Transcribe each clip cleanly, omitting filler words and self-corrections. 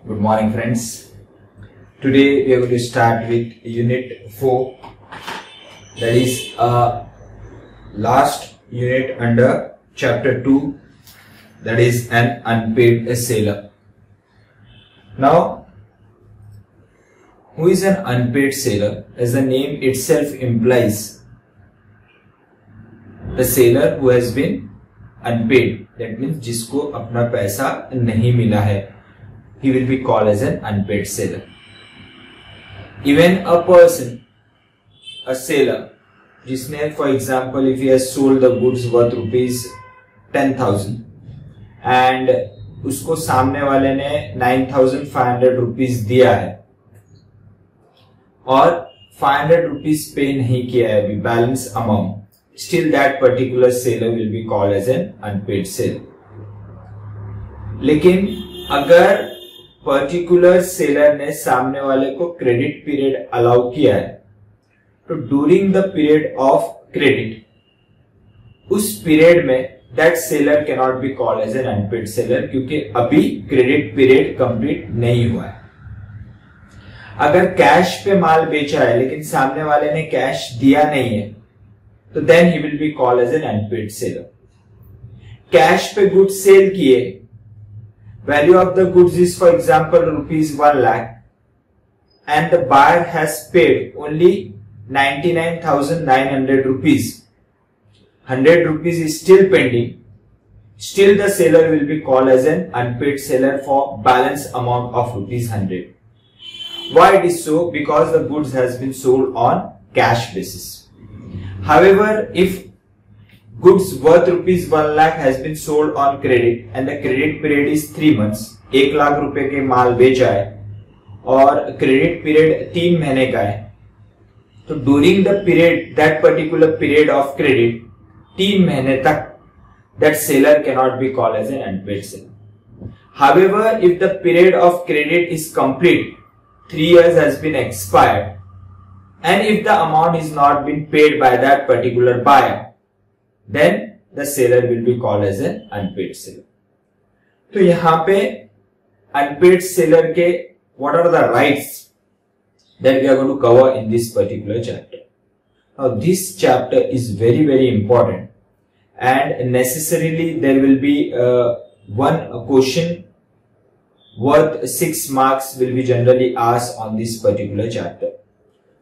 Good morning, friends. Today we are going to start with Unit 4, that is last unit under Chapter 2, that is an unpaid sailor. Now, who is an unpaid sailor? As the name itself implies, the sailor who has been unpaid, that means जिसको अपना पैसा नहीं मिला है, he will be called as an unpaid sailor. Even a person, a sailor, जिसने for example if he has sold the goods worth rupees 10,000 and उसको सामने वाले ने 9,500 rupees दिया है और 500 rupees पे नहीं किया है अभी balance amount, still that particular sailor will be called as an unpaid sailor. लेकिन अगर पर्टिकुलर सेलर ने सामने वाले को क्रेडिट पीरियड अलाउ किया है तो during the period of credit उस पीरियड में that seller can not be called as an unpaid seller, क्योंकि अभी क्रेडिट पीरियड कंप्लीट नहीं हुआ है. अगर कैश पे माल बेचा है लेकिन सामने वाले ने कैश दिया नहीं है तो then he will be called as an unpaid seller. Cash पे गुड सेल किए, value of the goods is for example rupees 1 lakh and the buyer has paid only 99,900 rupees. 100 rupees is still pending. Still the seller will be called as an unpaid seller for balance amount of rupees 100. Why it is so? Because the goods has been sold on cash basis. However, if goods worth rupees 1 lakh has been sold on credit and the credit period is 3 months, 1 lakh रुपए के माल बेचा है और credit period 3 महीने का है, तो during the period that particular period of credit 3 महीने तक that seller cannot be called as an unpaid seller. However, if the period of credit is complete, 3 years has been expired, and if the amount is not been paid by that particular buyer, then the seller will be called as an unpaid seller. तो यहाँ पे unpaid seller के what are the rights that we are going to cover in this particular chapter. Now this chapter is very important and necessarily there will be one question worth 6 marks will be generally asked on this particular chapter.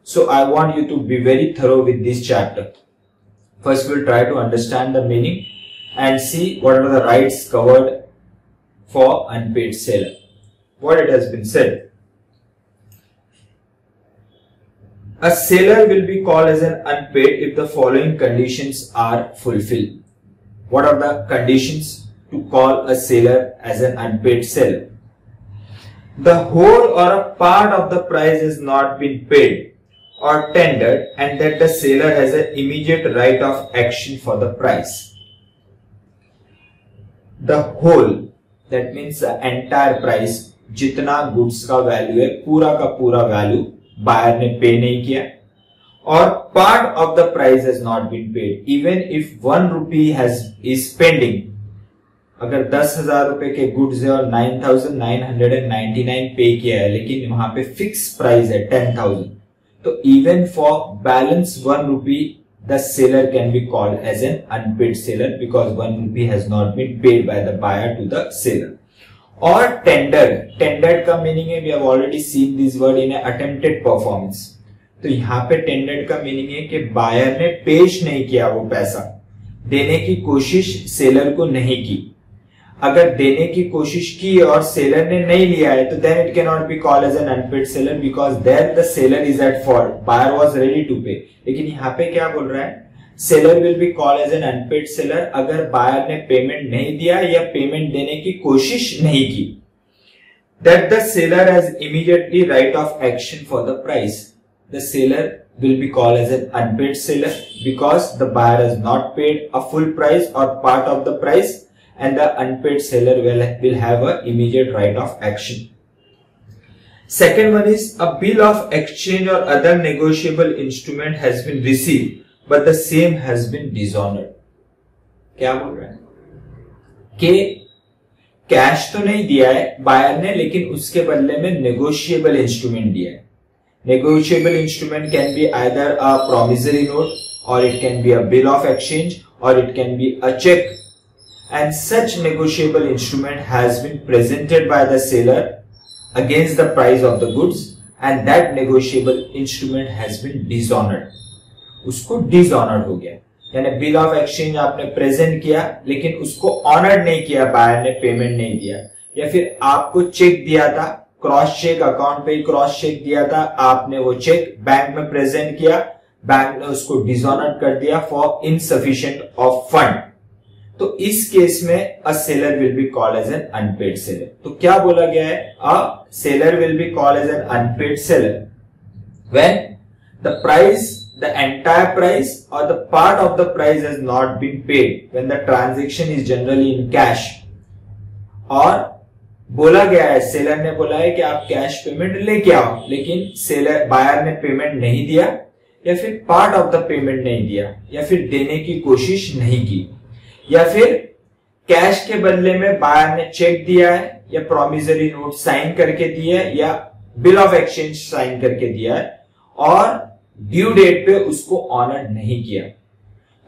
So I want you to be very thorough with this chapter. First, we'll try to understand the meaning and see what are the rights covered for unpaid seller. What it has been said. A seller will be called as an unpaid if the following conditions are fulfilled. What are the conditions to call a seller as an unpaid seller? The whole or a part of the price has not been paid or tendered and that the seller has an immediate right of action for the price. The whole, that means the entire price, जितना goods का value है पूरा का पूरा value buyer ने पे नहीं किया, और part of the price has not been paid even if 1 rupee is pending. अगर 10,000 रुपए के गुड्स है और 9,999 पे किया है लेकिन वहां पे फिक्स प्राइस है 10,000, so even for balance 1 rupee, the seller can be called as an unpaid seller because 1 rupee has not been paid by the buyer to the seller. Or tendered. Tendered का meaning है, we have already seen this word in attempted performance. तो यहाँ पे tendered का meaning है कि buyer ने पेश नहीं किया, वो पैसा देने की कोशिश सेलर को नहीं की. अगर देने की कोशिश की और सेलर ने नहीं लिया है तो then it cannot be called as an unpaid seller because there the seller is at fault. Buyer was ready to pay. लेकिन यहाँ पे क्या बोल रहा है? Seller will be called as an unpaid seller अगर buyer ने पेमेंट नहीं दिया या पेमेंट देने की कोशिश नहीं की. That the seller has immediately right of action for the price. The seller will be called as an unpaid seller because the buyer has not paid a full price or part of the price, and the unpaid seller will have an immediate right of action. Second one is a bill of exchange or other negotiable instrument has been received but the same has been dishonored. क्या बोल रहा है कि cash तो नहीं दिया है buyer ने, लेकिन उसके बदले में नेगोशिएबल इंस्ट्रूमेंट दिया है. Negotiable instrument can be either a promissory note, or it can be a bill of exchange, or it can be a check, and such negotiable instrument has been presented by the seller against the price of the goods, and that negotiable instrument has been dishonored. उसको dishonored हो गया, यानी bill of exchange आपने present किया लेकिन उसको honored नहीं किया, बायर ने पेमेंट नहीं दिया, या फिर आपको चेक दिया था, क्रॉस चेक अकाउंट पे क्रॉस चेक दिया था, आपने वो चेक बैंक में प्रेजेंट किया, बैंक ने उसको डिसऑनर कर दिया फॉर इनसफिशिएंट ऑफ फंड. तो इस केस में a seller will be called as an unpaid seller. तो क्या बोला गया है? A seller will be called as an unpaid seller when the price, the entire price और the part of the price has not been paid, when the transaction is generally in cash. और बोला गया है, seller ने बोला है कि आप कैश पेमेंट लेके आओ, लेकिन सेलर बायर ने पेमेंट नहीं दिया, या फिर पार्ट ऑफ द पेमेंट नहीं दिया, या फिर देने की कोशिश नहीं की, या फिर कैश के बदले में बायर ने चेक दिया है, या प्रॉमिसरी नोट साइन करके दिया है, या बिल ऑफ एक्सचेंज साइन करके दिया है, और ड्यू डेट पे उसको ऑनर नहीं किया.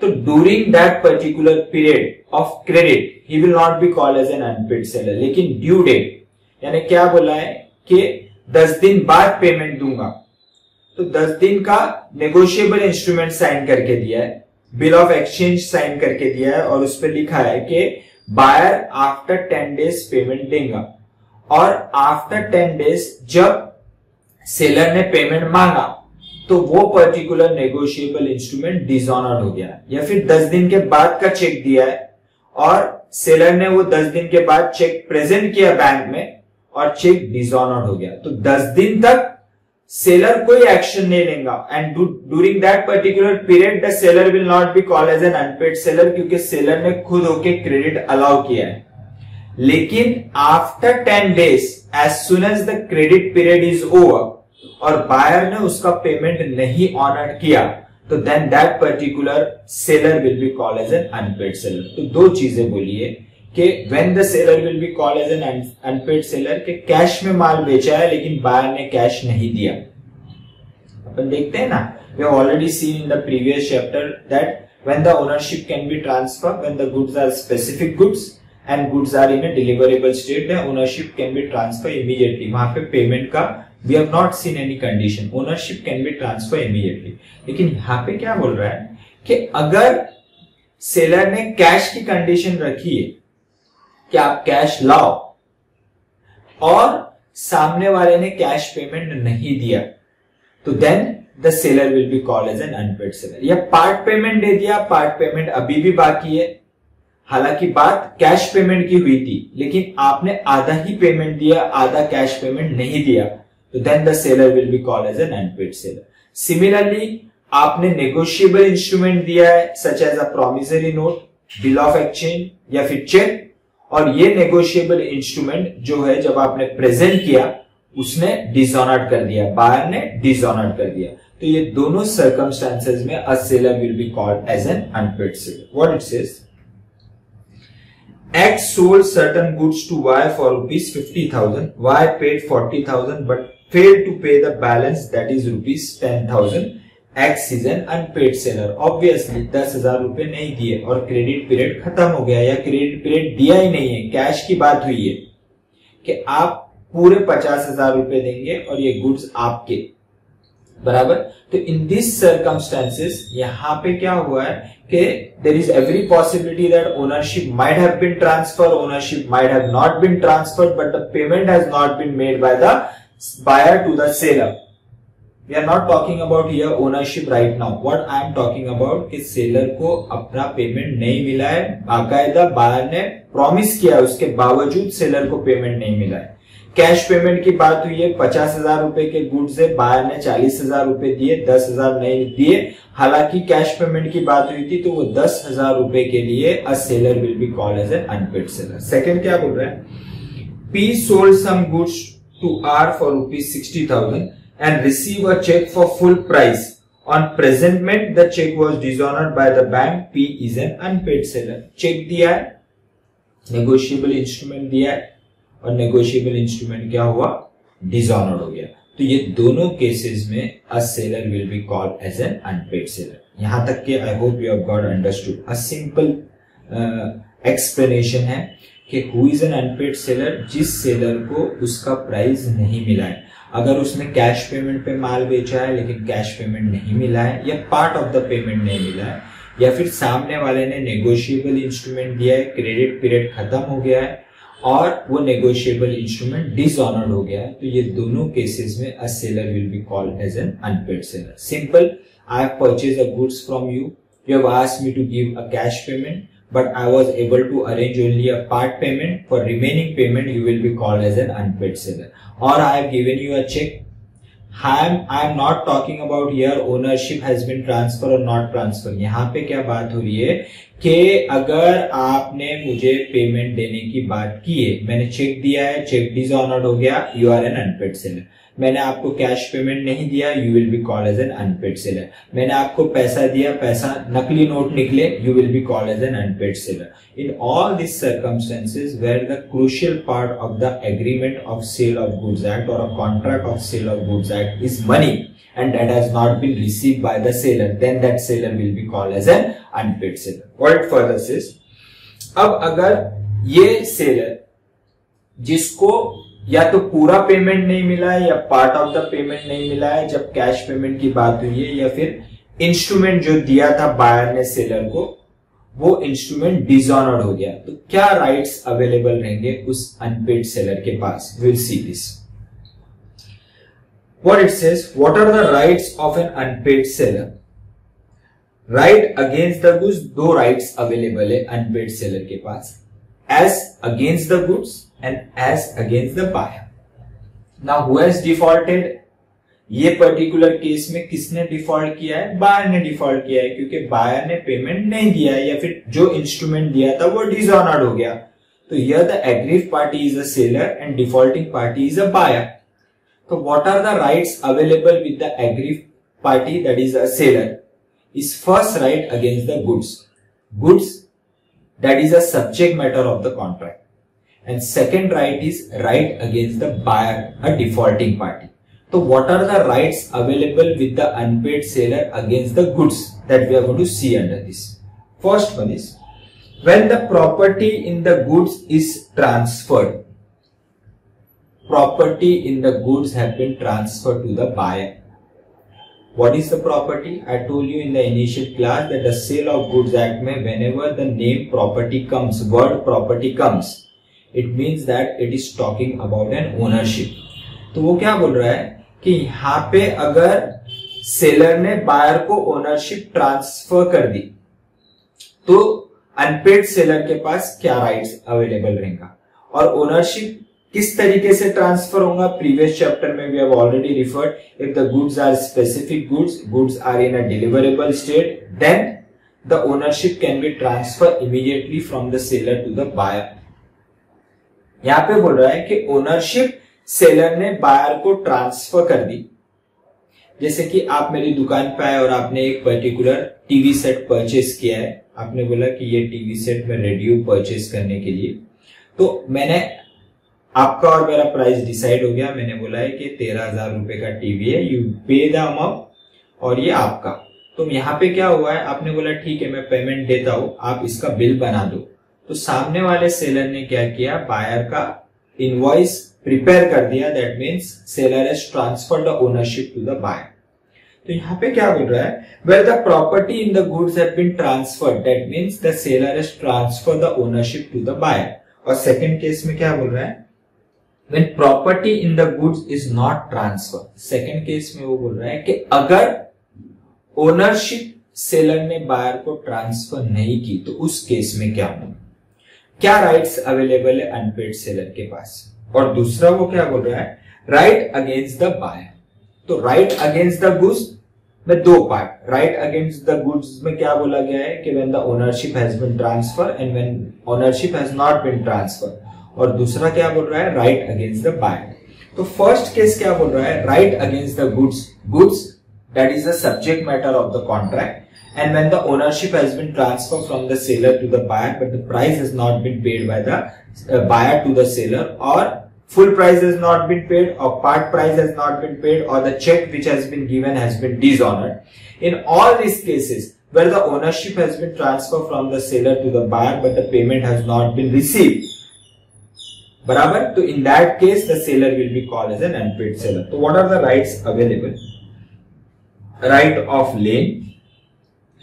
तो during that particular period of credit he will not be called as an unpaid seller. लेकिन ड्यू डेट यानी क्या बोला है कि 10 दिन बाद पेमेंट दूंगा, तो 10 दिन का नेगोशिएबल इंस्ट्रूमेंट साइन करके दिया है, बिल ऑफ एक्सचेंज साइन करके दिया है, और उस पर लिखा है कि बायर आफ्टर 10 डेज पेमेंट देगा. और आफ्टर 10 डेज जब सेलर ने पेमेंट मांगा तो वो पर्टिकुलर नेगोशिएबल इंस्ट्रूमेंट डिसऑनर्ड हो गया. या फिर 10 दिन के बाद का चेक दिया है और सेलर ने वो 10 दिन के बाद चेक प्रेजेंट किया बैंक में और चेक डिसऑनर्ड हो गया, तो 10 दिन तक सेलर कोई एक्शन नहीं लेगा. And during that particular period the seller will not be called as an unpaid seller, क्योंकि सेलर ने खुद होके क्रेडिट अलाउ किया है. लेकिन after 10 days as soon as the credit period is over और बायर ने उसका पेमेंट नहीं ऑनर किया, तो then that particular seller will be called as an unpaid seller. तो दो चीजें बोलिए कि when the seller will be called as an unpaid seller, के कैश में माल बेचा है लेकिन बायर ने कैश नहीं दिया. अपन देखते हैं ना, we have already seen in the previous chapter that when the ownership can be transfer, when the goods are specific goods and goods are in a deliverable state, the ownership can be transfer immediately. वहां पे payment का we have not seen any condition, ownership can be transfer immediately. लेकिन यहां पे क्या बोल रहा है कि अगर सेलर ने कैश की कंडीशन रखी है कि आप कैश लाओ और सामने वाले ने कैश पेमेंट नहीं दिया, तो then the seller will be called as an unpaid seller. या पार्ट पेमेंट दे दिया, पार्ट पेमेंट अभी भी बाकी है, हालांकि बात कैश पेमेंट की हुई थी, लेकिन आपने आधा ही पेमेंट दिया, आधा कैश पेमेंट नहीं दिया, तो then the seller will be called as an unpaid seller. Similarly आपने नेगोशिएबल इंस्ट्रूमेंट दिया है such as a promissory note, bill of exchange या फिर चेक, और ये नेगोशिएबल इंस्ट्रूमेंट जो है जब आपने प्रेजेंट किया उसने डिसऑनर्ड कर दिया, बायर ने डिसऑनर्ड कर दिया. तो ये दोनों सर्कमस्टेंसेस में a seller will be called as an unpaid seller. What it says, X sold certain goods to Y for rupees 50,000. Y paid 40,000 but failed to pay the balance, that is rupees 10,000. X is an unpaid seller. Obviously 10,000 रुपए नहीं दिए और credit period खत्म हो गया, या credit period दिया ही नहीं है, कैश की बात हुई है कि आप पूरे 50,000 रुपए देंगे और ये गुड्स आपके बराबर. तो इन दिस सर्कमस्टेंसेस यहां पे क्या हुआ है कि there is every possibility that ownership might have been transfer, ownership might have not been transferred, but the payment has not been made by the buyer to the seller. We are not talking about here ownership right now. What I am talking about कि seller को अपना payment नहीं मिला है, बाकायदा buyer ने promise किया, उसके बावजूद सेलर को पेमेंट नहीं मिला है. कैश पेमेंट की बात हुई है, 50,000 रुपए के गुड्स है, बायर ने 40,000 रुपए दिए, 10,000 नहीं दिए, हालांकि कैश पेमेंट की बात हुई थी, तो वो 10,000 रुपए के लिए a seller will be called as an unpaid seller. Second क्या बोल रहा है, P sold some goods to R for rupees 60,000 and receive a check for full price. On presentment, the check was dishonored by the bank. P is an unpaid seller. Cheque दिया है, negotiable instrument दिया है और negotiable instrument क्या हुआ, dishonoured हो गया। तो ये दोनों केसेस में a seller will be called as an unpaid seller. यहां तक के I hope you have got understood. A simple explanation है कि who is an unpaid seller, जिस सेलर को उसका प्राइस नहीं मिला है। अगर उसने कैश पेमेंट पे माल बेचा है लेकिन कैश पेमेंट नहीं मिला है, या पार्ट ऑफ द पेमेंट नहीं मिला है, या फिर सामने वाले ने नेगोशिएबल इंस्ट्रूमेंट दिया है, क्रेडिट पीरियड खत्म हो गया है और वो नेगोशिएबल इंस्ट्रूमेंट डिसऑनर्ड हो गया है, तो ये दोनों केसेस में a seller will be called as an unpaid seller. Simple, I have purchased a goods from you, you have asked me to give a cash payment, but I was able to arrange only a part payment. For remaining payment, you will be called as an unpaid seller. Or I have given you a check. I am not talking about here ownership has been transferred or not transferred. यहाँ पे क्या बात हो रही है कि अगर आपने मुझे पेमेंट देने की बात की है, मैंने चेक दिया है, चेक डिसऑनर्ड हो गया, you are an unpaid seller. मैंने आपको कैश पेमेंट नहीं दिया, you will be called as an unpaid seller. मैंने आपको पैसा दिया, पैसा नकली नोट निकले, you will be called as an unpaid seller. In all this circumstances where the crucial part of the agreement of sale of goods act और a contract of sale of goods act is money and that has not been received by the seller, then that seller will be called as an unpaid seller. What it further says, अब अगर ये seller जिसको या तो पूरा payment नहीं मिला है या पार्ट ऑफ द पेमेंट नहीं मिला है जब कैश पेमेंट की बात हुई है, या फिर इंस्ट्रूमेंट जो दिया था बायर ने सेलर को, वो इंस्ट्रूमेंट डिसऑनर्ड हो गया, तो क्या राइट्स अवेलेबल रहेंगे उस अनपेड सेलर के पास? Will see this. What it says, what are the rights of an unpaid seller? Right against the goods, दो rights available है unpaid seller के पास, as against the goods and as against the buyer. Now who has defaulted? ये particular case में किसने default किया है? Buyer ने default किया है, क्योंकि बायर ने पेमेंट नहीं दिया है या फिर जो इंस्ट्रूमेंट दिया था वो डिसऑनर्ड हो गया। तो here the aggrieved party is a seller and defaulting party is a buyer. So what are the rights available with the aggrieved party, that is a seller? Is first right against the goods. Goods, that is a subject matter of the contract. And second right is right against the buyer, a defaulting party. So what are the rights available with the unpaid seller against the goods that we are going to see under this? First one is, when the property in the goods is transferred, property in the goods have been transferred to the buyer. What is the property? I told you in the initial class that the Sale of Goods Act में whenever the name property comes, word property comes, it means that it is talking about an ownership. तो वो क्या बोल रहा है कि यहाँ पे अगर सेलर ने बायर को ओनरशिप ट्रांसफर कर दी तो अनपेड सेलर के पास क्या राइट्स अवेलेबल रहेगा, और ओनरशिप किस तरीके से ट्रांसफर होगा? प्रीवियस चैप्टर में we have already referred, if the goods are specific goods are in a deliverable state, then the ownership can be transfer immediately from the seller to the buyer. यहां पे बोल रहा है कि ownership seller ने buyer को transfer कर दी। जैसे कि आप मेरी दुकान पे आए और आपने एक पर्टिकुलर टीवी सेट परचेस किया है, आपने बोला कि ये टीवी सेट में रेडियो परचेस करने के लिए, तो मैंने आपका और मेरा प्राइस डिसाइड हो गया। मैंने बोला है कि 13,000 रुपए का टीवी है, यू पे द अमाउंट, और ये आपका। तो यहाँ पे क्या हुआ है, आपने बोला ठीक है मैं पेमेंट देता हूं, आप इसका बिल बना दो। तो सामने वाले सेलर ने क्या किया, बायर का इनवॉइस प्रिपेयर कर दिया, that means seller has transferred the ownership to the buyer. तो यहाँ पे क्या बोल रहा है, where the property in the goods have been transferred, that means the seller has transferred the ownership to the buyer. और सेकंड केस में क्या बोल रहा है, when property in the goods is not transferred, second case में वो बोल रहा है कि अगर ओनरशिप सेलर ने बायर को ट्रांसफर नहीं की तो उस केस में क्या होगा, क्या राइट्स अवेलेबल है अनपेड सेलर के पास। और दूसरा वो क्या बोल रहा है, राइट अगेंस्ट द बायर। तो राइट अगेंस्ट द गुड्स में दो part, right against the goods में क्या बोला गया है कि when the ownership has been transfer and when ownership has not been transfer, और दूसरा क्या बोल रहा है, राइट अगेंस्ट द बायर। तो फर्स्ट केस क्या बोल रहा है, right against the goods that is the subject matter of the contract. And when the ownership has been transferred from the seller to the buyer, but the price has not been paid by the buyer to the seller, or full price has not been paid, or part price has not been paid, or the check which has been given has been dishonored. In all these cases where the ownership has been transferred from the seller to the buyer but the payment has not been received, barabar, so in that case the seller will be called as an unpaid seller. So what are the rights available? Right of lien,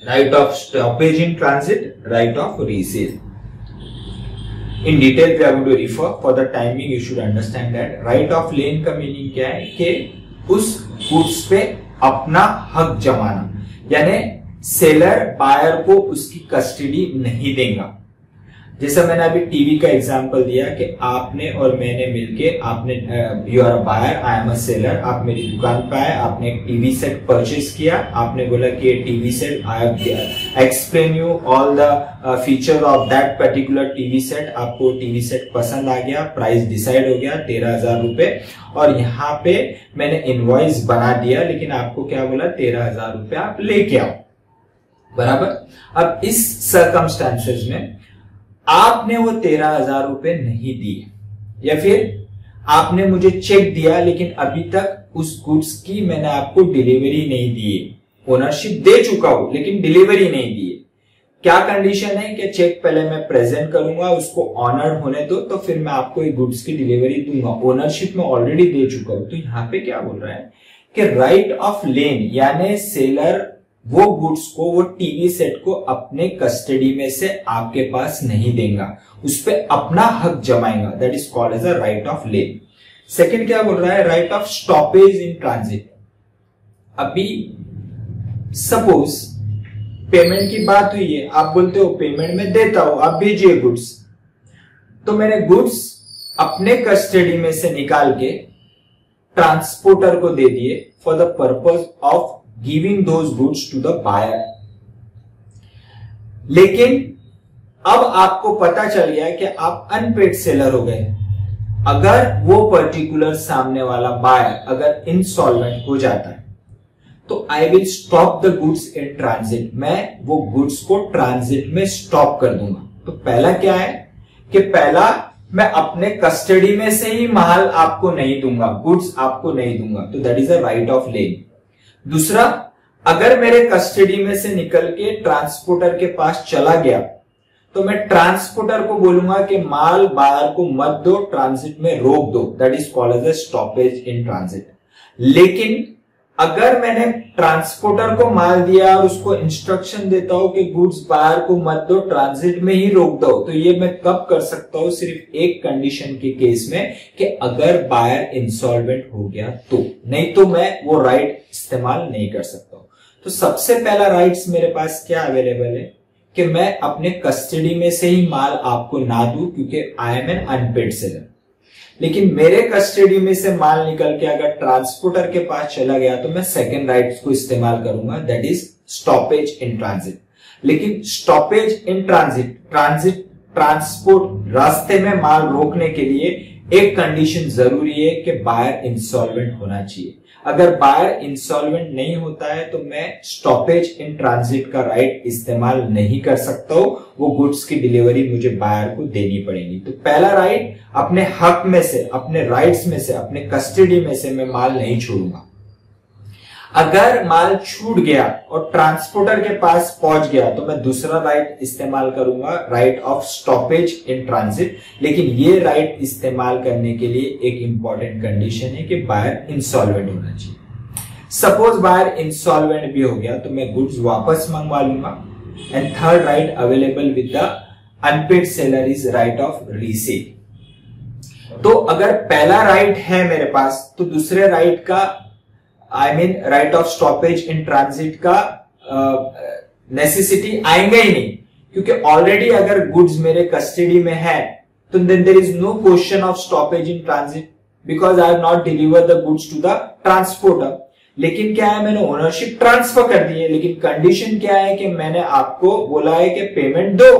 right of stoppage in transit, right of resale. In detail we are going to refer. For the timing you should understand that right of lien का meaning क्या है कि उस goods पे अपना हक जमाना, यानी सेलर बायर को उसकी कस्टडी नहीं देगा। जैसा मैंने अभी टीवी का एग्जांपल दिया कि आपने और मैंने मिलके, आपने you are a buyer, I am a seller, आप मेरी दुकान पे आए, आपने एक टीवी सेट परचेज किया, आपने बोला कि TV set, I have explain you all the feature of that particular TV set, आपको टीवी सेट पसंद आ गया, प्राइस डिसाइड हो गया 13,000 रुपए, और यहाँ पे मैंने इनवॉइस बना दिया, लेकिन आपको क्या बोला 13,000 रुपए आप लेके आओ, बराबर। अब इस सर्कमस्टांसेस में आपने वो 13,000 रुपए नहीं दिए, या फिर आपने मुझे चेक दिया लेकिन अभी तक उस गुड्स की मैंने आपको डिलीवरी नहीं दी है, ओनरशिप दे चुका हूं लेकिन डिलीवरी नहीं दी है। क्या कंडीशन है कि चेक पहले मैं प्रेजेंट करूंगा, उसको ऑनर होने दो, तो फिर मैं आपको एक गुड्स की डिलीवरी दूंगा, ओनरशिप में ऑलरेडी दे चुका हूं। तो यहाँ पे क्या बोल रहा है कि राइट ऑफ लेन, यानी सेलर वो गुड्स को, वो टीवी सेट को अपने कस्टडी में से आपके पास नहीं देगा, उस पे अपना हक जमाएगा, that is called as a right of lien. Second क्या बोल रहा है, right of stoppage in transit. अभी सपोज पेमेंट की बात हुई है, आप बोलते हो पेमेंट में देता हूं, आप भेजिए गुड्स, तो मैंने गुड्स अपने कस्टडी में से निकाल के ट्रांसपोर्टर को दे दिए for the purpose of giving those goods to the buyer. लेकिन अब आपको पता चल गया कि आप अनपेड सेलर हो गए। अगर वो पर्टिकुलर सामने वाला बायर अगर इंसॉल्वेंट हो जाता है तो I will stop the goods in transit, मैं वो गुड्स को ट्रांजिट में स्टॉप कर दूंगा। तो पहला क्या है कि पहला मैं अपने कस्टडी में से ही माल आपको नहीं दूंगा, गुड्स आपको नहीं दूंगा, तो that is a right of lien. दूसरा, अगर मेरे कस्टडी में से निकल के ट्रांसपोर्टर के पास चला गया तो मैं ट्रांसपोर्टर को बोलूंगा कि माल बायर को मत दो, ट्रांजिट में रोक दो, that is called as a stoppage in transit. लेकिन अगर मैंने ट्रांसपोर्टर को माल दिया और उसको इंस्ट्रक्शन देता हूं कि गुड्स बायर को मत दो, ट्रांजिट में ही रोक दो, तो ये मैं कब कर सकता हूं, सिर्फ एक कंडीशन के केस में कि अगर बायर इंसॉल्वेंट हो गया तो, नहीं तो मैं वो राइट इस्तेमाल नहीं कर सकता हूं। तो सबसे पहला राइट्स मेरे पास क्या अवेलेबल है कि मैं अपने कस्टडी में से ही माल आपको ना दूं, क्योंकि I am an unpaid seller. लेकिन मेरे कस्टडी में से माल निकल के अगर ट्रांसपोर्टर के पास चला गया तो मैं सेकंड राइट को इस्तेमाल करूंगा, that is stoppage in transit. लेकिन स्टॉपेज इन ट्रांजिट ट्रांसपोर्ट, रास्ते में माल रोकने के लिए एक कंडीशन जरूरी है कि बायर इंसॉल्वेंट होना चाहिए। अगर बायर इंसॉल्वेंट नहीं होता है तो मैं स्टॉपेज इन ट्रांजिट का राइट इस्तेमाल नहीं कर सकता हूं, वो गुड्स की डिलीवरी मुझे बायर को देनी पड़ेगी। तो पहला राइट, अपने हक में से, अपने राइट्स में से, अपने कस्टडी में से मैं माल नहीं छोड़ूंगा। अगर माल छूट गया और ट्रांसपोर्टर के पास पहुंच गया तो मैं दूसरा राइट इस्तेमाल करूंगा, right of stoppage in transit. लेकिन ये राइट इस्तेमाल करने के लिए एक इंपॉर्टेंट कंडीशन है कि बायर इंसॉल्वेंट होना चाहिए। सपोज बायर इंसॉल्वेंट भी हो गया तो मैं गुड्स वापस मंगवा लूंगा। And third right available with the unpaid seller is right of resale. तो अगर पहला राइट है मेरे पास तो दूसरे राइट का, I mean right of stoppage in transit का नेसेसिटी आएगा ही नहीं, क्योंकि ऑलरेडी अगर गुड्स मेरे कस्टडी में है तो then there is no question of stoppage in transit, because I have not deliver the goods to the transporter. लेकिन क्या है, मैंने ओनरशिप ट्रांसफर कर दी है, लेकिन कंडीशन क्या है कि मैंने आपको बोला है कि पेमेंट दो,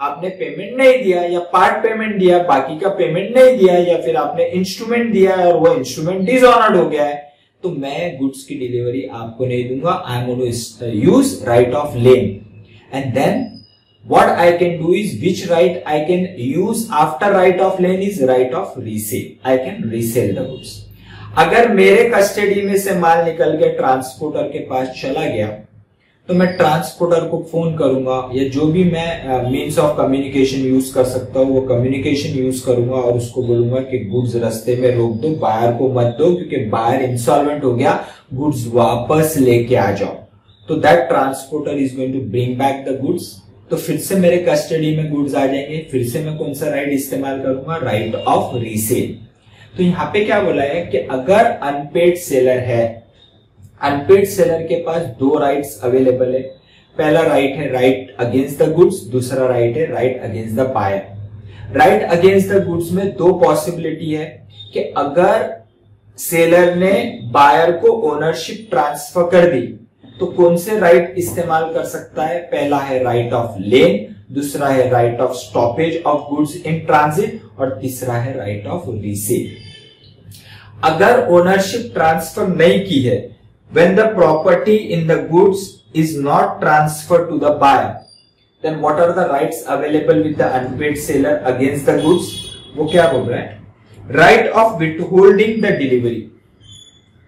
आपने पेमेंट नहीं दिया, या पार्ट पेमेंट दिया, बाकी का पेमेंट नहीं दिया, या फिर आपने इंस्ट्रूमेंट दिया और वो इंस्ट्रूमेंट डिसऑनर्ड हो गया है, तो मैं गुड्स की डिलीवरी आपको नहीं दूंगा. I am going to use right of lien. And then what I can do is, which right I can use after right of lane is right of resale. I can resell the goods. अगर मेरे custody में से माल निकल के transporter के पास चला गया तो मैं ट्रांसपोर्टर को फोन करूंगा या जो भी मैं मीन्स ऑफ कम्युनिकेशन यूज कर सकता हूँ वो कम्युनिकेशन यूज करूंगा और उसको बोलूंगा कि गुड्स रास्ते में रोक दो, बायर को मत दो क्योंकि बायर इंसॉल्वेंट हो गया, गुड्स वापस लेके आ जाओ. तो that transporter is going to bring back the goods. तो फिर से मेरे कस्टडी में गुड्स आ जाएंगे. फिर से मैं कौन सा राइट इस्तेमाल करूंगा? Right of resale. तो यहाँ पे क्या बोला है कि अगर अनपेड सेलर है, अनपेड सेलर के पास दो राइट्स अवेलेबल है. पहला राइट है राइट अगेंस्ट द गुड्स, दूसरा राइट है right against the buyer. Right against the goods में दो पॉसिबिलिटी है कि अगर सेलर ने बायर को ओनरशिप ट्रांसफर कर दी तो कौन से राइट इस्तेमाल कर सकता है? पहला है राइट ऑफ लेन, दूसरा है right of stoppage of goods in transit और तीसरा है राइट ऑफ रीसेल. अगर ओनरशिप ट्रांसफर नहीं की है, when the property in the goods is not transfer to the buyer, then what are the rights available with the unpaid seller against the goods? वो क्या बोल रहा है? Right of withholding the delivery.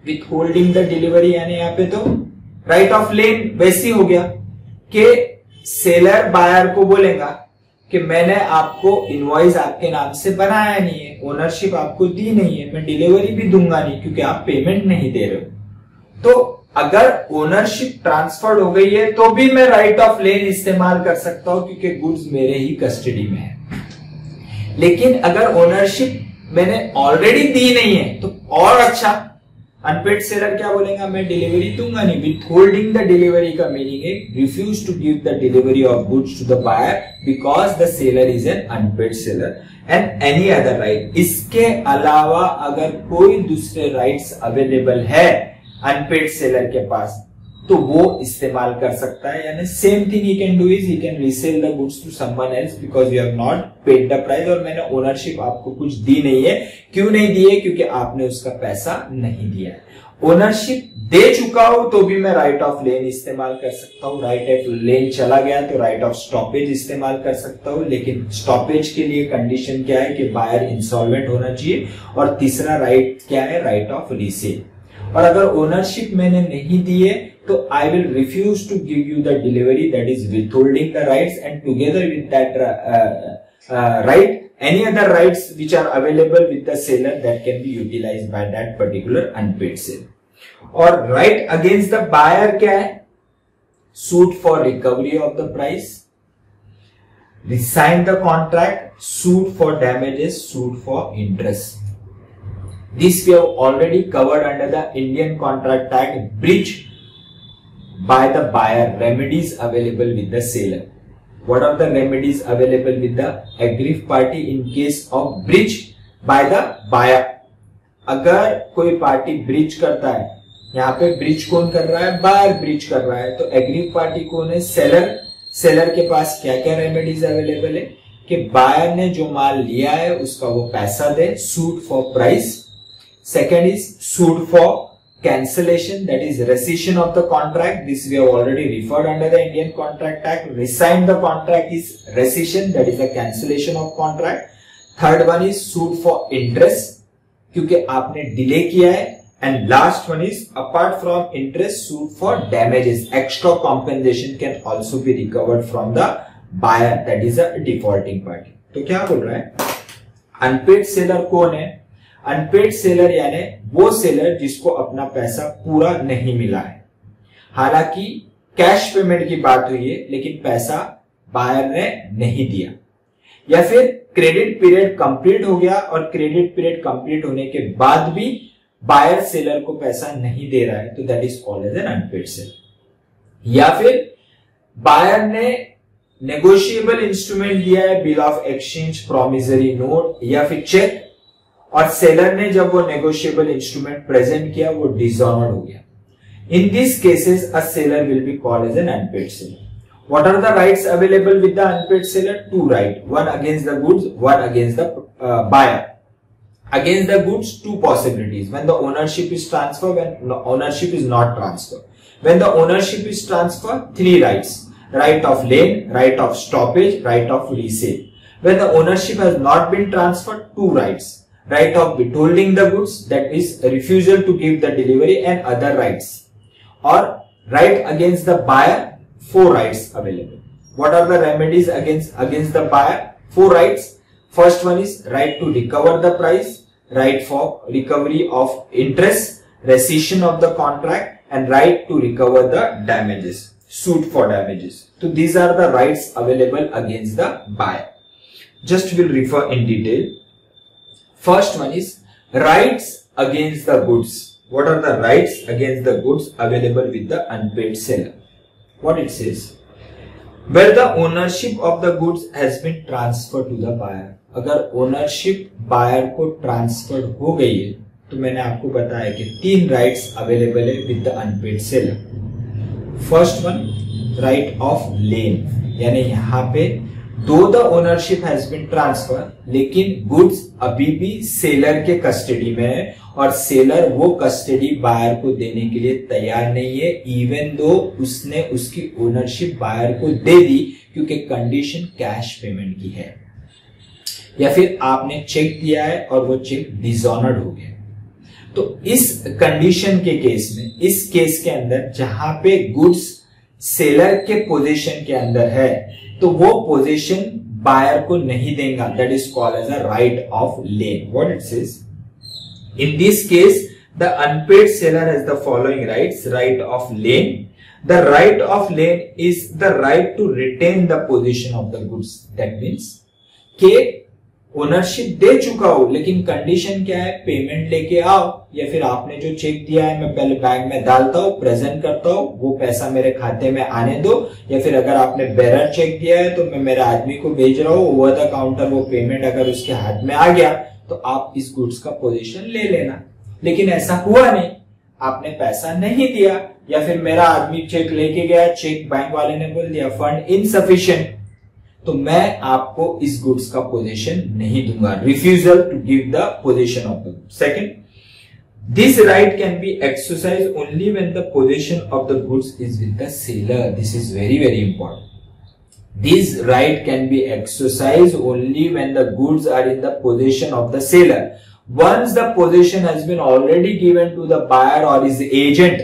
Withholding the delivery यानी यहाँ पे तो right of लेन वैसी हो गया कि सेलर बायर को बोलेगा कि मैंने आपको इनवॉइस आपके नाम से बनाया नहीं है, ओनरशिप आपको दी नहीं है, मैं डिलीवरी भी दूंगा नहीं क्योंकि आप पेमेंट नहीं दे रहे हो. तो अगर ओनरशिप ट्रांसफर हो गई है तो भी मैं राइट ऑफ लेन इस्तेमाल कर सकता हूं क्योंकि गुड्स मेरे ही कस्टडी में है. लेकिन अगर ओनरशिप मैंने ऑलरेडी दी नहीं है तो और अच्छा, अनपेड सेलर क्या बोलेगा? मैं डिलीवरी दूंगा नहीं. विथहोल्डिंग द डिलीवरी का मीनिंग है refuse to give the delivery of goods to the buyer because the seller is an unpaid seller and any other right. इसके अलावा अगर कोई दूसरे राइट्स अवेलेबल है अनपेड सेलर के पास तो वो इस्तेमाल कर सकता है. यानी same thing he can do is he can resale the goods to someone else because you have not paid the price. और मैंने ओनरशिप आपको कुछ दी नहीं है. क्यों नहीं दी है? क्योंकि आपने उसका पैसा नहीं दिया है. ओनरशिप दे चुका हूं तो भी मैं राइट ऑफ लेन इस्तेमाल कर सकता हूं. राइट ऑफ लेन चला गया तो राइट ऑफ स्टॉपेज इस्तेमाल कर सकता हूं. लेकिन स्टॉपेज के लिए कंडीशन क्या है कि बायर इंसॉल्वेंट होना चाहिए. और तीसरा राइट क्या है? Right of resale. और अगर ओनरशिप मैंने नहीं दी है तो I will refuse to give you the delivery, that is withholding the rights and together with that right any other rights which are available with the seller that can be utilized by that particular unpaid seller. और right against the buyer क्या है? suit for recovery of the price, resign the contract, suit for damages, suit for interest. This we have already covered under the Indian Contract Act. Breach by the buyer, remedies available with the seller. What are the remedies available with the aggrieved party in case of breach by the buyer? अगर कोई party breach करता है, यहाँ पे breach कौन कर रहा है? बायर ब्रीच कर रहा है. तो एग्रीव पार्टी कौन है? सेलर. सेलर के पास क्या क्या रेमेडीज अवेलेबल है कि बायर ने जो माल लिया है उसका वो पैसा दे, suit for price. Second is suit for cancellation, that is rescission of the contract. This we have already referred under the Indian Contract Act. Resign the contract is rescission, that is a cancellation of contract. Third one is suit for interest क्योंकि आपने delay किया है. And last one is apart from interest, suit for damages. Extra compensation can also be recovered from the buyer, that is a defaulting party. तो क्या बोल रहा है? Unpaid seller कौन है? अनपेड सेलर यानी वो सेलर जिसको अपना पैसा पूरा नहीं मिला है. हालांकि कैश पेमेंट की बात हुई है लेकिन पैसा बायर ने नहीं दिया, या फिर क्रेडिट पीरियड कंप्लीट हो गया और क्रेडिट पीरियड कंप्लीट होने के बाद भी बायर सेलर को पैसा नहीं दे रहा है तो that is called as an unpaid seller. या फिर बायर ने नेगोशिएबल इंस्ट्रूमेंट दिया है, bill of exchange, promissory note या फिर चेक, और सेलर ने जब वो नेगोशिएबल इंस्ट्रूमेंट प्रेजेंट किया वो डिसऑनर्ड हो गया. In this cases a seller will be called as an unpaid seller. What are the rights available with the unpaid seller? Two right, one against the goods, one against the buyer. Against the goods, two possibilities. When the ownership is transferred, when ownership is not transferred. When the ownership is transferred, three rights. Right of lien, right of stoppage, right of resale. When the ownership has not been transferred, two rights. Right of withholding the goods, that is refusal to give the delivery, and other rights. Or right against the buyer, four rights available. What are the remedies against the buyer? Four rights. First one is right to recover the price, right for recovery of interest, rescission of the contract, and right to recover the damages, suit for damages. So these are the rights available against the buyer. Just will refer in detail. First one is rights against the goods. What are the rights against the goods available with the unpaid seller? What it says? Where the ownership of the goods has been transferred to the buyer. अगर ownership buyer को transfer हो गई है तो मैंने आपको बताया कि तीन राइट्स अवेलेबल है with the unpaid seller. First one right of lien, यानी यहाँ पे दो the ownership has been transfer लेकिन गुड्स अभी भी सेलर के कस्टडी में है और सेलर वो कस्टडी बायर को देने के लिए तैयार नहीं है, इवन दो उसने उसकी ओनरशिप बायर को दे दी क्योंकि कंडीशन कैश पेमेंट की है, या फिर आपने चेक दिया है और वो चेक डिसऑनर्ड हो गया. तो इस कंडीशन के केस में, इस केस के अंदर जहां पे गुड्स सेलर के पोजीशन के अंदर है तो वो पोजीशन बायर को नहीं देगा. That is called as a right of lien. What it says? In this case the unpaid seller has the following rights. Right of lien. The right of lien is the right to retain the position of the goods. That means के ownership दे चुका हो लेकिन condition क्या है, payment लेके आओ, या फिर आपने जो चेक दिया है मैं पहले बैंक में डालता हूं, प्रेजेंट करता हूं, वो पैसा मेरे खाते में आने दो, या फिर अगर आपने बेरर चेक दिया है तो मैं मेरे आदमी को भेज रहा हूं ओवर द काउंटर, वो पेमेंट अगर उसके हाथ में आ गया तो आप इस गुड्स का पोजीशन ले लेना. लेकिन ऐसा हुआ नहीं, आपने पैसा नहीं दिया, या फिर मेरा आदमी चेक लेके गया, चेक बैंक वाले ने बोल दिया फंड इनसफिशिएंट, तो मैं आपको इस गुड्स का पोजीशन नहीं दूंगा. Refusal to give the position of the goods. Second, this right can be exercise only when the position of the goods is with the seller. This is very very important. This right can be exercise only when the goods are in the position of the seller. Once the position has been already given to the buyer और his agent,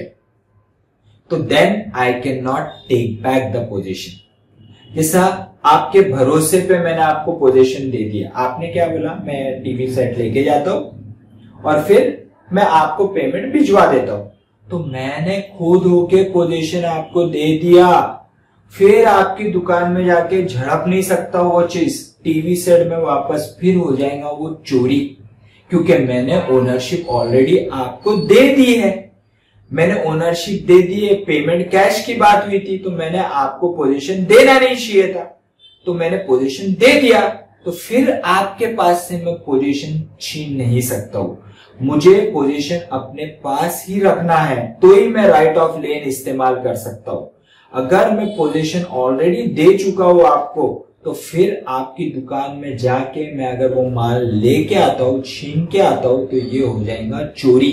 तो then I can not take back the position. जैसा आपके भरोसे पे मैंने आपको position दे दिया, आपने क्या बोला, मैं टीवी सेट लेके जाता हूं और फिर मैं आपको पेमेंट भिजवा देता हूं, तो मैंने खुद होके पोजीशन आपको दे दिया, फिर आपकी दुकान में जाके झड़प नहीं सकता वो चीज, टीवी सेट में वापस फिर हो जाएगा वो चोरी, क्योंकि मैंने ओनरशिप ऑलरेडी आपको दे दी है. मैंने ओनरशिप दे दी है, पेमेंट कैश की बात हुई थी, तो मैंने आपको पोजीशन देना नहीं चाहिए था, तो मैंने पोजीशन दे दिया, तो फिर आपके पास से मैं पोजीशन छीन नहीं सकता हूं. मुझे पोजीशन अपने पास ही रखना है तो ही मैं राइट ऑफ लेन इस्तेमाल कर सकता हूं. अगर मैं पोजीशन ऑलरेडी दे चुका हूं आपको, तो फिर आपकी दुकान में जाके मैं अगर वो माल लेके आता हूं, छीन के आता हूं, तो ये हो जाएगा चोरी.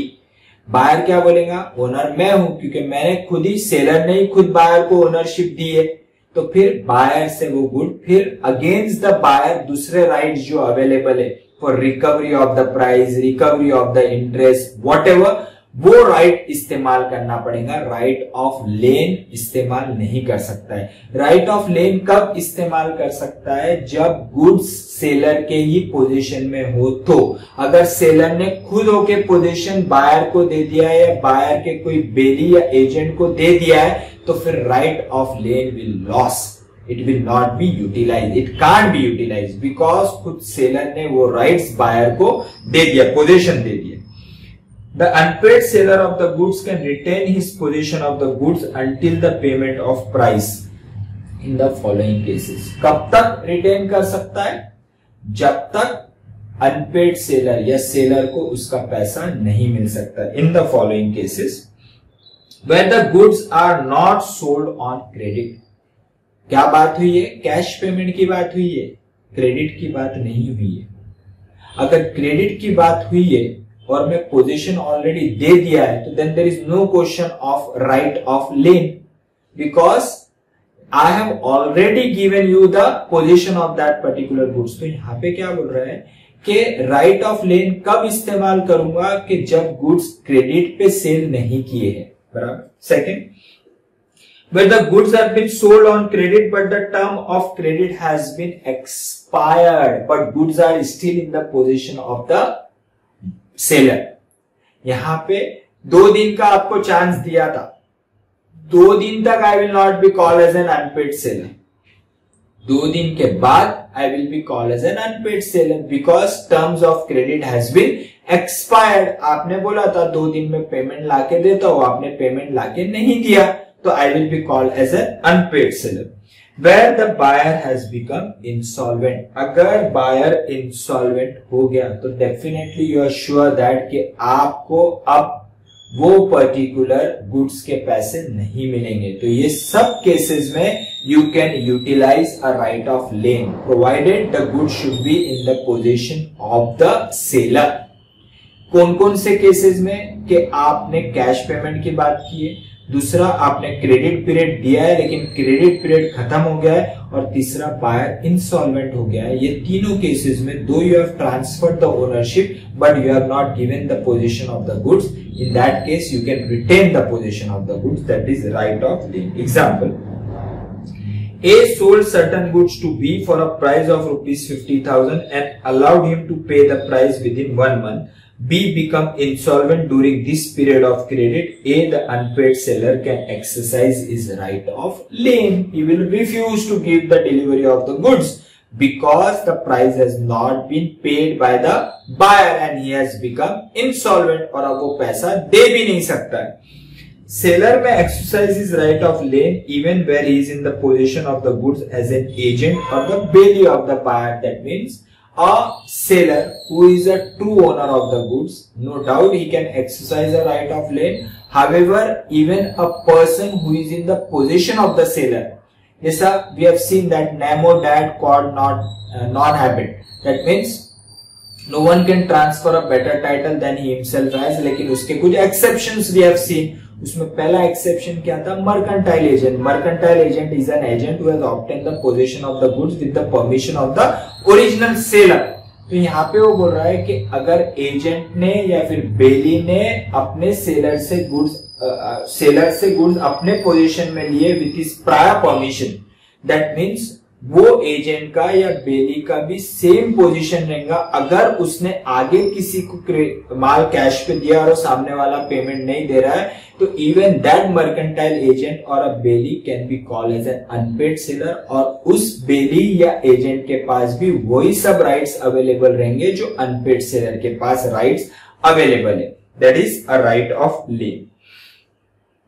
बायर क्या बोलेगा, ओनर मैं हूं, क्योंकि मैंने खुद ही, सेलर ने ही खुद बायर को ओनरशिप दी है, तो फिर बायर से वो गुड, फिर अगेंस्ट द बायर दूसरे राइट्स जो अवेलेबल है for recovery of the price, recovery of the interest, whatever, वो राइट इस्तेमाल करना पड़ेगा. राइट ऑफ लेन इस्तेमाल नहीं कर सकता है. राइट ऑफ लेन कब इस्तेमाल कर सकता है, जब गुड्स सेलर के ही पोजीशन में हो. तो अगर सेलर ने खुद होके पोजीशन बायर को दे दिया है या बायर के कोई बेली या एजेंट को दे दिया है, तो फिर right of lien will loss. It will not be utilize, it can't be utilize, because खुद सेलर ने वो राइट्स बायर को दे दिया, पोजीशन दे दिया. The unpaid seller of the goods can retain his possession of the goods until the payment of price in the following cases. कब तक retain कर सकता है, जब तक अनपेड सेलर या सेलर को उसका पैसा नहीं मिल सकता. In the following cases, where the goods are not sold on credit. क्या बात हुई है, कैश पेमेंट की बात हुई है, क्रेडिट की बात नहीं हुई है. अगर क्रेडिट की बात हुई है और मैं पोजीशन ऑलरेडी दे दिया है, तो then there is no question of right of lien, because I have already given you the position of that particular goods. तो यहां पे क्या बोल रहा है कि राइट ऑफ लेन कब इस्तेमाल करूंगा, कि जब गुड्स क्रेडिट पे सेल नहीं किए हैं, बराबर। Second, where the goods have been sold on credit but the term of credit has been expired but goods are still in the possession of the seller। यहां पे 2 दिन का आपको चांस दिया था, 2 दिन तक I will not be called as an unpaid seller, 2 दिन के बाद I will be called as an unpaid seller because terms of credit has been expired। आपने बोला था 2 दिन में पेमेंट लाके देता हूं, आपने पेमेंट लाके नहीं दिया, तो I will be called as an unpaid seller। Where the buyer has become insolvent, अगर buyer insolvent हो गया तो definitely you are sure that कि आपको अब वो पर्टिकुलर गुड्स के पैसे नहीं मिलेंगे। तो ये सब केसेस में you can utilize a right of lien provided the goods should be in the possession of the seller। कौन कौन से केसेस में, कि आपने कैश पेमेंट की बात की है, दूसरा आपने क्रेडिट पीरियड दिया है लेकिन क्रेडिट पीरियड खत्म हो गया है, और तीसरा बायर इंसॉल्वेंट हो गया है। ये तीनों केसेस में दो you have transferred the ownership but you have not given the position of the goods, in that case you can retain the position of the goods, that is right of lien. Example, A sold certain goods to B for a price of rupees 50,000 and allowed him to pay the price within 1 month. B become insolvent during this period of credit. A, the unpaid seller, can exercise his right of lien. He will refuse to give the delivery of the goods because the price has not been paid by the buyer and he has become insolvent, और अब वो पैसा दे भी नहीं सकता है। Seller may exercise his right of lien even where he is in the possession of the goods as an agent or the bailey of the buyer. That means a seller who is a true owner of the goods, no doubt he can exercise a right of lien. However, even a person who is in the possession of the seller, yes sir, we have seen that nemo dat quod non habet. That means no one can transfer a better title than he himself has. लेकिन उसके कुछ exceptions we have seen. उसमें पहला exception क्या था, mercantile agent. Mercantile agent is an agent who has obtain the position of the goods with the permission of the original seller. तो यहाँ पे वो बोल रहा है कि अगर एजेंट ने या फिर बेली ने अपने सेलर से गुड्स अपने पोजीशन में लिए with his prior permission, that means वो एजेंट का या बेली का भी सेम पोजीशन रहेगा। अगर उसने आगे किसी को माल कैश पे दिया और सामने वाला पेमेंट नहीं दे रहा है, तो इवन दैट मर्केंटाइल एजेंट और a bailee can be called as an unpaid seller, और उस बेली या एजेंट के पास भी वही सब राइट्स अवेलेबल रहेंगे जो अनपेड सेलर के पास राइट्स अवेलेबल है। That is a right of lane.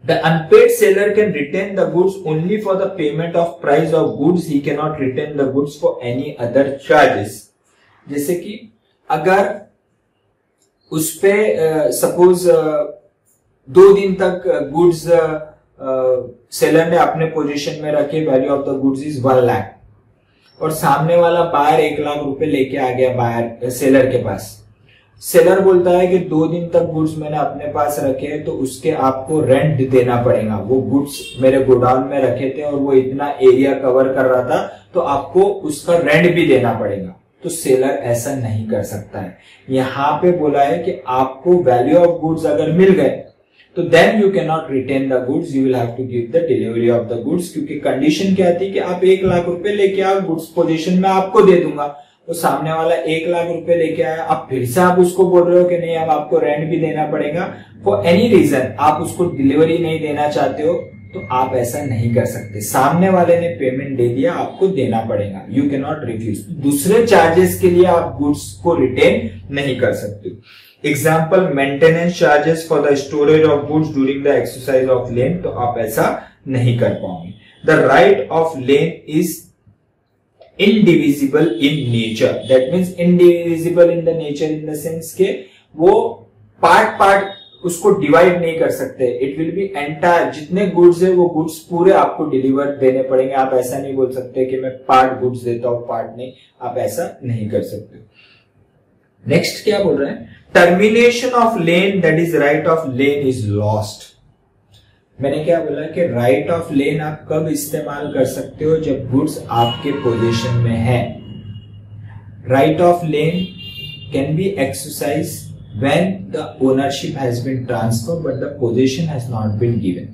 The unpaid seller can retain the goods only for the payment of price of goods. He cannot retain the goods for any other charges. जैसे कि अगर उस पे suppose 2 दिन तक goods seller ने अपने position में रखे, value of the goods is 1 lakh, और सामने वाला बायर 1 लाख रुपए लेके आ गया बायर सेलर के पास। सेलर बोलता है कि 2 दिन तक गुड्स मैंने अपने पास रखे तो उसके आपको रेंट देना पड़ेगा। वो गुड्स मेरे गोडाउन में रखे थे और वो इतना एरिया कवर कर रहा था, तो आपको उसका रेंट भी देना पड़ेगा। तो सेलर ऐसा नहीं कर सकता है। यहाँ पे बोला है कि आपको वैल्यू ऑफ गुड्स अगर मिल गए तो then you can not retain the goods, you will have to give the delivery of the goods. क्योंकि कंडीशन क्या थी कि आप 1 लाख रुपए लेके आओ, गुड्स पोजीशन में आपको दे दूंगा। तो सामने वाला 1 लाख रुपए लेके आया, अब फिर से आप उसको बोल रहे हो कि नहीं अब आपको रेंट भी देना पड़ेगा। फॉर एनी रीजन आप उसको डिलीवरी नहीं देना चाहते हो, तो आप ऐसा नहीं कर सकते। सामने वाले ने पेमेंट दे दिया, आपको देना पड़ेगा, यू कैन नॉट रिफ्यूज। दूसरे चार्जेस के लिए आप गुड्स को रिटेन नहीं कर सकते। Example, maintenance charges for the storage of goods during the exercise of lien, तो आप ऐसा नहीं कर पाओगे। The right of lien is indivisible in nature. That means indivisible in the nature in the sense के वो पार्ट उसको divide नहीं कर सकते। इट विल बी एंटायर, जितने गुड्स है वो गुड्स पूरे आपको डिलीवर देने पड़ेंगे। आप ऐसा नहीं बोल सकते कि मैं पार्ट गुड्स देता हूं पार्ट नहीं, आप ऐसा नहीं कर सकते। नेक्स्ट क्या बोल रहे हैं, termination of lien that is right of lien is lost. मैंने क्या बोला कि राइट ऑफ लेन आप कब इस्तेमाल कर सकते हो, जब गुड्स आपके पोजीशन में है। Right of lien can be exercise when the ownership has been transferred but the possession has not been given.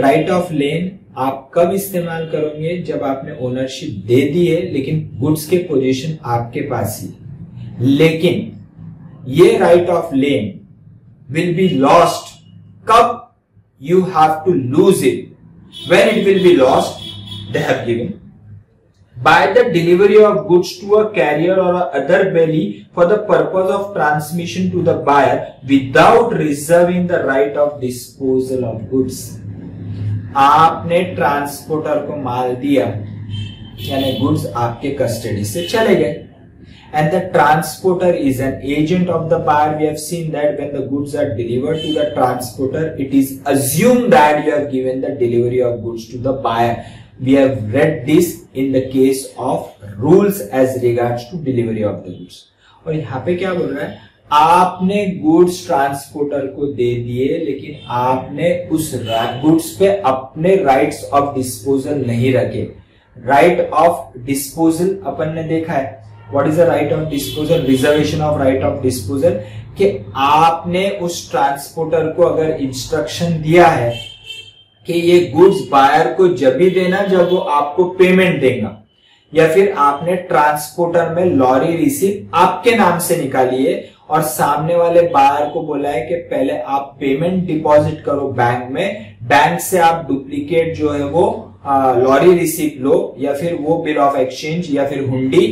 right of lane आप कब इस्तेमाल करोगे, जब आपने ओनरशिप दे दी है लेकिन गुड्स के पोजीशन आपके पास ही। लेकिन ये right of lien will be lost कब, you have to lose it. When it will be lost, they have given by the delivery of goods to a carrier or other belly for the purpose of transmission to the buyer without reserving the right of disposal of goods. आपने transporter को माल दिया, यानी goods आपके custody से चले गए, and the transporter is an agent of the buyer. We have seen that when the goods are delivered to the transporter, it is assumed that you have given the delivery of goods to the buyer. We have read this in the case of rules as regards to delivery of the goods. और यहाँ पे क्या बोल रहा है, आपने goods transporter को दे दिए लेकिन आपने उस गुड्स पे अपने राइट्स ऑफ डिस्पोजल नहीं रखे। राइट ऑफ डिस्पोजल अपन ने देखा है, what is the right of disposal, reservation of right of disposal, कि आपने उस ट्रांसपोर्टर को अगर इंस्ट्रक्शन दिया है कि ये गुड्स बायर को जब भी देना जब वो आपको पेमेंट देगा, या फिर आपने ट्रांसपोर्टर में लॉरी रिसीप्ट आपके नाम से निकाली है और सामने वाले बायर को बोला है कि पहले आप पेमेंट डिपॉजिट करो बैंक में, बैंक से आप डुप्लीकेट जो है वो लॉरी रिसीप्ट लो या फिर वो बिल ऑफ एक्सचेंज या फिर हुंडी,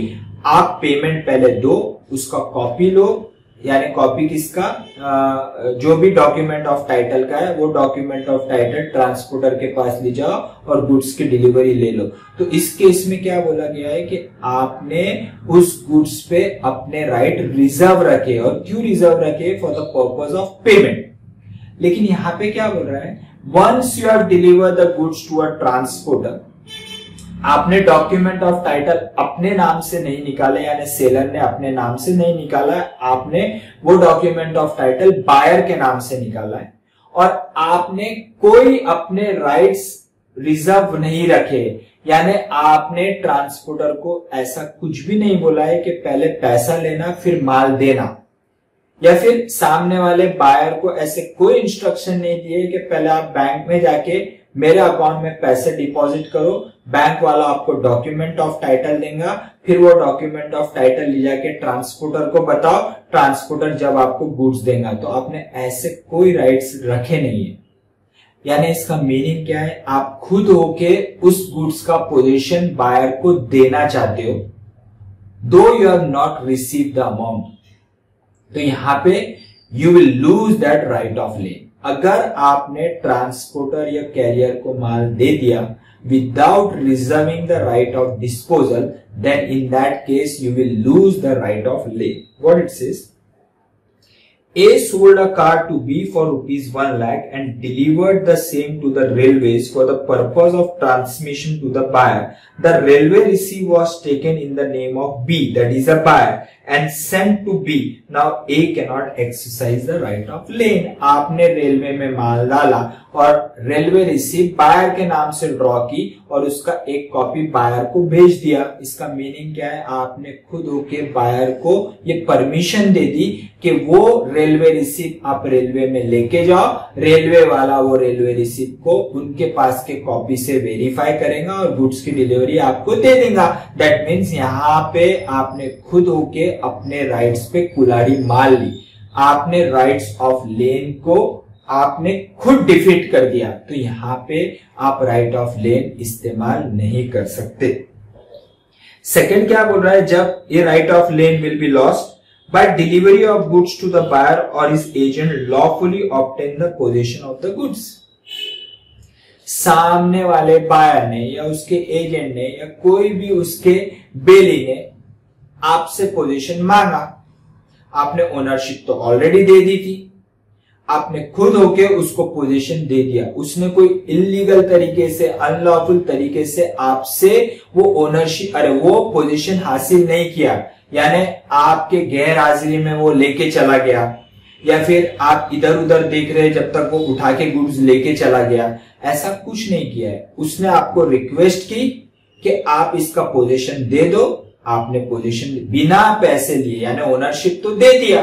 आप पेमेंट पहले दो, उसका कॉपी लो, यानी कॉपी किसका, जो भी डॉक्यूमेंट ऑफ टाइटल का है वो डॉक्यूमेंट ऑफ टाइटल ट्रांसपोर्टर के पास ले जाओ और गुड्स की डिलीवरी ले लो। तो इस केस में क्या बोला गया है कि आपने उस गुड्स पे अपने राइट रिजर्व रखे, और क्यों रिजर्व रखे, for the purpose of payment. लेकिन यहां पे क्या बोल रहा है, once you have deliver the goods to a transporter, आपने डॉक्यूमेंट ऑफ टाइटल अपने नाम से नहीं निकाले, यानी सेलर ने अपने नाम से नहीं निकाला, आपने वो डॉक्यूमेंट ऑफ टाइटल बायर के नाम से निकाला है, और आपने कोई अपने राइट्स रिजर्व नहीं रखे, यानी आपने ट्रांसपोर्टर को ऐसा कुछ भी नहीं बोला है कि पहले पैसा लेना फिर माल देना, या फिर सामने वाले बायर को ऐसे कोई इंस्ट्रक्शन नहीं दिए कि पहले आप बैंक में जाके मेरे अकाउंट में पैसे डिपॉजिट करो, बैंक वाला आपको डॉक्यूमेंट ऑफ टाइटल देगा, फिर वो डॉक्यूमेंट ऑफ टाइटल ले जाके ट्रांसपोर्टर को बताओ, ट्रांसपोर्टर जब आपको गुड्स देगा। तो आपने ऐसे कोई राइट्स रखे नहीं है। यानी इसका मीनिंग क्या है, आप खुद होके उस गुड्स का पोजीशन बायर को देना चाहते हो, दो you have not receive the amount. तो यहां पे you will lose that right of lien. अगर आपने ट्रांसपोर्टर या कैरियर को माल दे दिया without reserving the right of disposal, then in that case you will lose the right of lien. What it says, A sold a car to B for rupees 1 lakh and delivered the same to the railways for the purpose of transmission to the buyer. The railway receipt was taken in the name of B, that is a buyer, and sent to B. Now A cannot exercise the right of lane. आपने railway में माल डाला और railway receipt buyer के नाम से draw की और उसका एक कॉपी बायर को भेज दिया। इसका मीनिंग क्या है, आपने खुद होके बायर को ये परमिशन दे दी कि वो रेलवे रिसीप्ट आप रेलवे में लेके जाओ, रेलवे वाला वो रेलवे रिसीप्ट को उनके पास के कॉपी से वेरीफाई करेगा और गुड्स की डिलीवरी आपको दे देगा। दैट मीन्स यहाँ पे आपने खुद होके अपने राइट्स पे कुल्हाड़ी मार ली, आपने राइट्स ऑफ लेन को आपने खुद डिफीट कर दिया। तो यहां पे आप राइट ऑफ लेन इस्तेमाल नहीं कर सकते। सेकंड क्या बोल रहा है, जब ये right of lien will be lost by delivery of goods to the buyer or his agent lawfully obtain the possession of the goods. सामने वाले बायर ने या उसके एजेंट ने या कोई भी उसके बेली ने आपसे पोजीशन मांगा, आपने ओनरशिप तो ऑलरेडी दे दी थी, आपने खुद होके उसको पोजीशन दे दिया, उसने कोई इलीगल तरीके से, अनलॉफुल तरीके से आपसे वो ओनरशिप, अरे वो पोजीशन हासिल नहीं किया, यानी आपके गैर हाजिरी में वो लेके चला गया, या फिर आप इधर उधर देख रहे जब तक वो उठा के गुड्स लेके चला गया, ऐसा कुछ नहीं किया है। उसने आपको रिक्वेस्ट की कि आप इसका पोजीशन दे दो, आपने पोजीशन बिना पैसे लिए, यानी ओनरशिप तो दे दिया,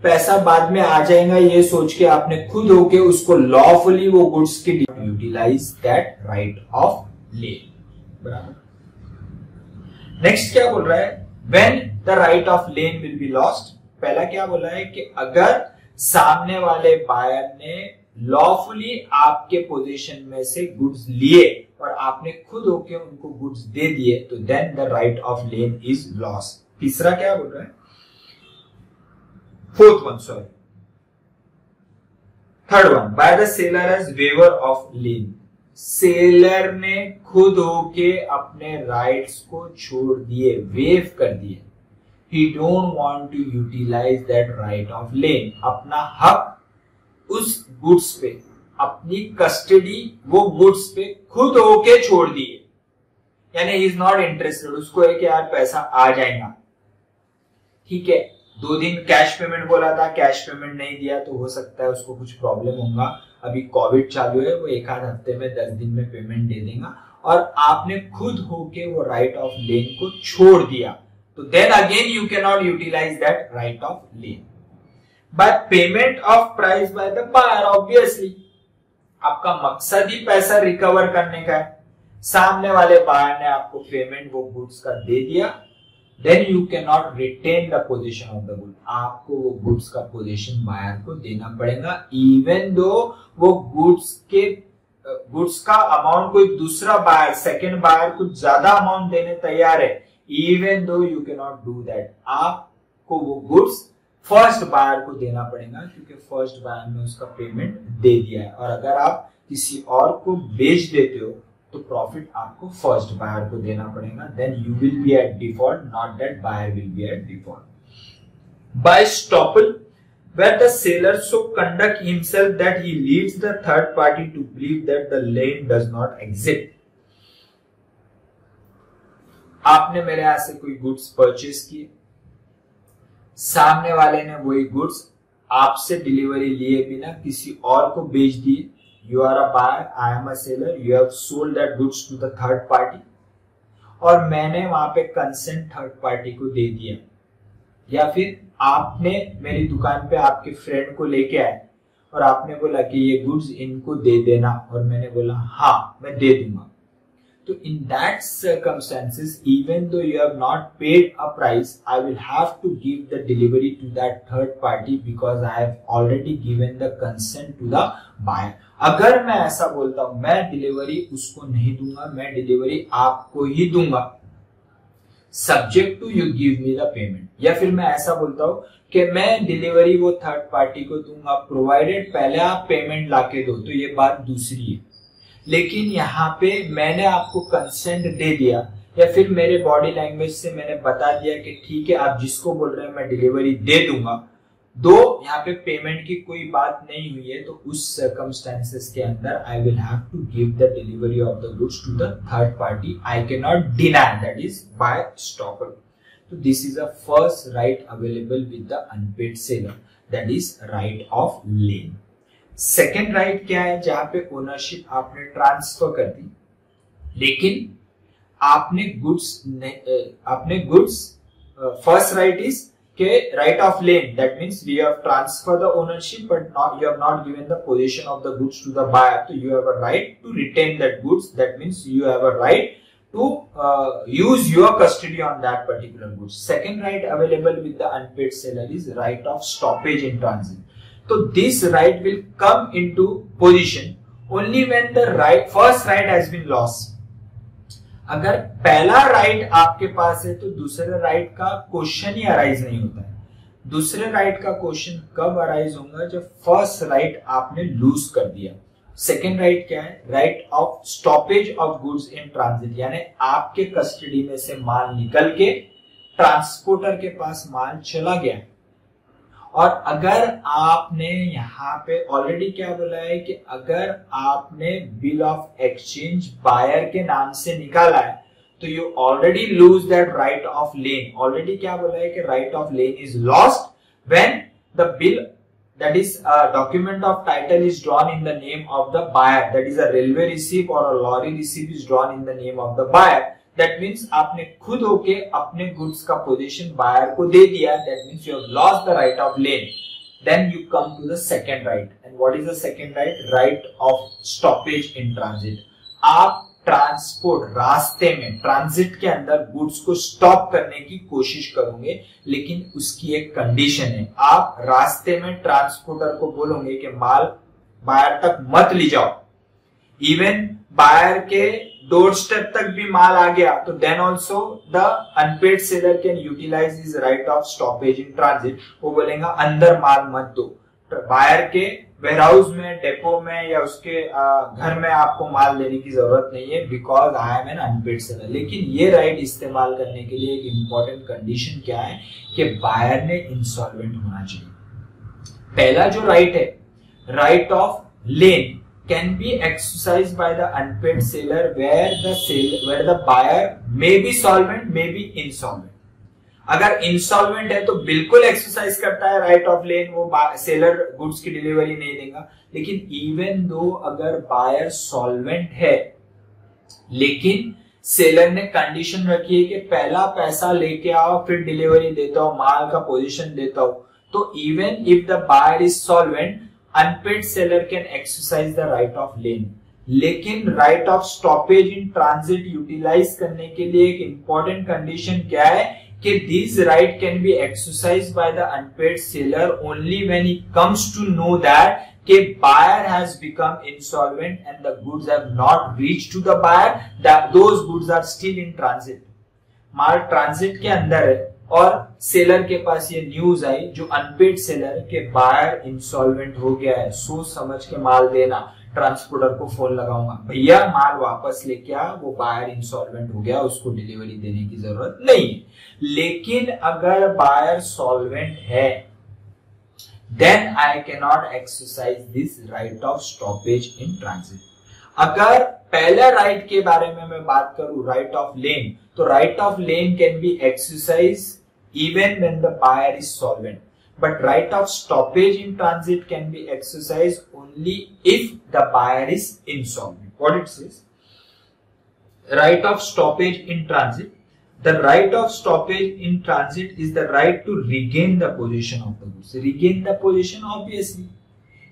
पैसा बाद में आ जाएगा ये सोच के आपने खुद होके उसको लॉफुली वो गुड्स की यूटिलाइज दैट राइट ऑफ लेन। बराबर। नेक्स्ट क्या बोल रहा है, when the right of lien will be lost. पहला क्या बोला है कि अगर सामने वाले बायर ने लॉफुली आपके पोजीशन में से गुड्स लिए और आपने खुद होके उनको गुड्स दे दिए, तो then the right of lien is lost. तीसरा क्या बोल रहा है, fourth one, sorry, third one, by the seller as waiver of lien. Seller ने खुद होके अपने राइट्स को छोड़ दिए, वेव कर दिए। He don't want to utilize that right of lane, अपना हक उस गुड्स पे, अपनी कस्टडी वो गुड्स पे खुद होके छोड़ दिए, यानी he is not interested। उसको है कि यार पैसा आ जाएगा, ठीक है, 2 दिन कैश पेमेंट बोला था, कैश पेमेंट नहीं दिया, तो हो सकता है उसको कुछ प्रॉब्लम होगा, अभी कोविड चालू है, वो 1 आध हफ्ते में 10 दिन में पेमेंट दे देगा, और आपने खुद होके वो राइट ऑफ लेन को छोड़ दिया, तो then again you cannot utilize that right of lien. But payment of price by the buyer, obviously आपका मकसद ही पैसा रिकवर करने का है, सामने वाले बायर ने आपको पेमेंट वो गुड्स का दे दिया, then you cannot retain the position of the good, आपको वो गुड्स का पोजीशन बायर को देना पड़ेगा, even though वो गुड्स का अमाउंट कोई दूसरा बायर, सेकेंड बायर कुछ ज्यादा अमाउंट देने तैयार है, even though you cannot do that, आपको वो गुड्स फर्स्ट बायर को देना पड़ेगा, क्योंकि फर्स्ट बायर ने उसका पेमेंट दे दिया है, और अगर आप किसी और को बेच देते हो तो प्रॉफिट आपको फर्स्ट बायर को देना पड़ेगा, then you will be at default, not that buyer will be at default. By estoppel, where the seller so conduct himself that he leads the third party to believe that the lien does not exist. आपने मेरे यहां से कोई goods purchase किए, सामने वाले ने वही गुड्स आपसे डिलीवरी लिए बिना किसी और को बेच दिए, you are a buyer, I am a seller, you have sold that goods to the third party, और मैंने वहां पे कंसेंट थर्ड पार्टी को दे दिया, या फिर आपने मेरी दुकान पे आपके फ्रेंड को लेके आए और आपने बोला कि ये गुड्स इनको दे देना, और मैंने बोला हाँ मैं दे दूंगा, तो in that circumstances, even though you have not paid a price, I will have to give the delivery to that third party because I have already given the consent to the buyer. अगर मैं ऐसा बोलता हूं मैं delivery उसको नहीं दूंगा, मैं डिलीवरी आपको ही दूंगा, subject to you give me the payment, या फिर मैं ऐसा बोलता हूं कि मैं डिलीवरी वो थर्ड पार्टी को दूंगा प्रोवाइडेड पहले आप पेमेंट लाके दो, तो ये बात दूसरी है, लेकिन यहाँ पे मैंने आपको कंसेंट दे दिया, या फिर मेरे बॉडी लैंग्वेज से मैंने बता दिया कि ठीक है आप जिसको बोल रहे हैं मैं डिलीवरी दे दूंगा, दो यहाँ पे पेमेंट की कोई बात नहीं हुई है, तो उस सर्कमस्टेंसेस के अंदर I will have to give the delivery of the goods to the third party, I can not deny, that is by estoppel. तो this is a first right available with the unpaid seller, that is right of lien. Second right क्या है, जहां पे ownership आपने transfer कर दी, लेकिन आपने गुड्स फर्स्ट राइट इज के right of lien, that means we have transfer the ownership but not you have not given the position of the goods to the buyer, तो you have a right to retain that goods, that means you have a right to use your custody on that particular goods. Second right available with the unpaid seller is right of stoppage in transit. So this right will come into position only when the first right has been lost. अगर पहला right आपके पास है तो दूसरे right का question ही arise नहीं होता है। दूसरे राइट का क्वेश्चन कब अराइज होगा, जब फर्स्ट राइट आपने लूज कर दिया। सेकेंड राइट क्या है, right of stoppage of goods in transit, यानी आपके कस्टडी में से माल निकल के ट्रांसपोर्टर के पास माल चला गया और अगर आपने यहाँ पे ऑलरेडी क्या बोला है कि अगर आपने बिल ऑफ एक्सचेंज बायर के नाम से निकाला है तो you already loose that right of lane. Already क्या बोला है कि right of lien is lost when the bill that is a document of title is drawn in the name of the buyer, that is a railway receipt or a lorry receipt is drawn in the name of the buyer. That means आपने खुद होके अपने goods का position buyer को दे दिया, that means you have lost the right of lane. Then you come to the second right, and what is the second right? Right of stoppage in transit. आप transport रास्ते में transit के अंदर goods को stop करने की कोशिश करोगे, लेकिन उसकी एक कंडीशन है। आप रास्ते में ट्रांसपोर्टर को बोलोगे कि माल बायर तक मत ले जाओ, इवन बायर के डोर स्टेप तक भी माल आ गया तो then also the unpaid seller can utilize his right of stoppage in transit. वो बोलेगा अंदर माल मत दो, बायर के वेयरहाउस में, डेपो में या उसके घर में आपको माल देने की जरूरत नहीं है, because I am an unpaid seller. लेकिन ये राइट इस्तेमाल करने के लिए एक इंपॉर्टेंट कंडीशन क्या है कि बायर ने इंसॉल्वेंट होना चाहिए। पहला जो राइट है, right of lien can be exercised by the unpaid seller where the buyer may be solvent may be insolvent. अगर इंसॉल्वेंट है तो बिल्कुल एक्सरसाइज करता है राइट ऑफ लेन, वो सेलर गुड्स की डिलीवरी नहीं देगा। लेकिन इवन दो अगर बायर सॉल्वेंट है लेकिन सेलर ने कंडीशन रखी है कि पहला पैसा लेके आओ फिर डिलीवरी देता हूं, माल का पोजीशन देता हूं, तो even if the buyer is solvent unpaid seller can exercise the right of lien. लेकिन right of stoppage in transit utilize करने के लिए एक इंपॉर्टेंट कंडीशन क्या है कि this right can be exercised by the unpaid seller only when he comes to know that कि buyer has become insolvent and the goods have not reached to the buyer, that those goods are still in transit. Mall transit के अंदर है और seller के पास ये news आई, जो unpaid seller के buyer insolvent हो गया है, सोच समझ के माल देना। ट्रांसपोर्टर को फोन लगाऊंगा, भैया माल वापस लेके आ, वो बायर इंसॉल्वेंट हो गया, उसको डिलीवरी देने की जरूरत नहीं है। लेकिन अगर बायर सॉल्वेंट है then I can not exercise this right of stoppage in transit. अगर पहले राइट के बारे में मैं बात करूं, राइट ऑफ लेन, तो right of lien can be exercise even when the buyer is solvent, but right of stoppage in transit can be exercised only if the buyer is insolvent. What it says? Right of stoppage in transit. The right of stoppage in transit is the right to regain the possession of the goods. Regain the possession, obviously.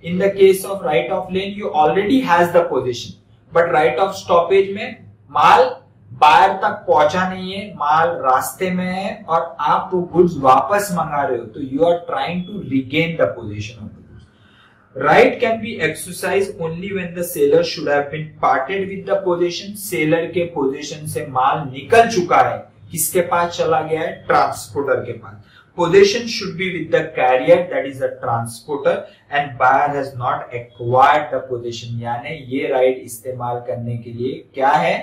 In the case of right of lane, you already has the possession. But right of stoppage में माल buyer तक पहुंचा नहीं है, माल रास्ते में है और आप वो गुड्स वापस मंगा रहे हो, तो you are trying to regain the position of the goods. Right can be exercise only when the seller should have been parted with the position. Seller के पोजीशन से माल निकल चुका है, किसके पास चला गया है? ट्रांसपोर्टर के पास। Position should be with the carrier, that is the transporter, and buyer has not acquired the position. यानी ये राइट इस्तेमाल करने के लिए क्या है,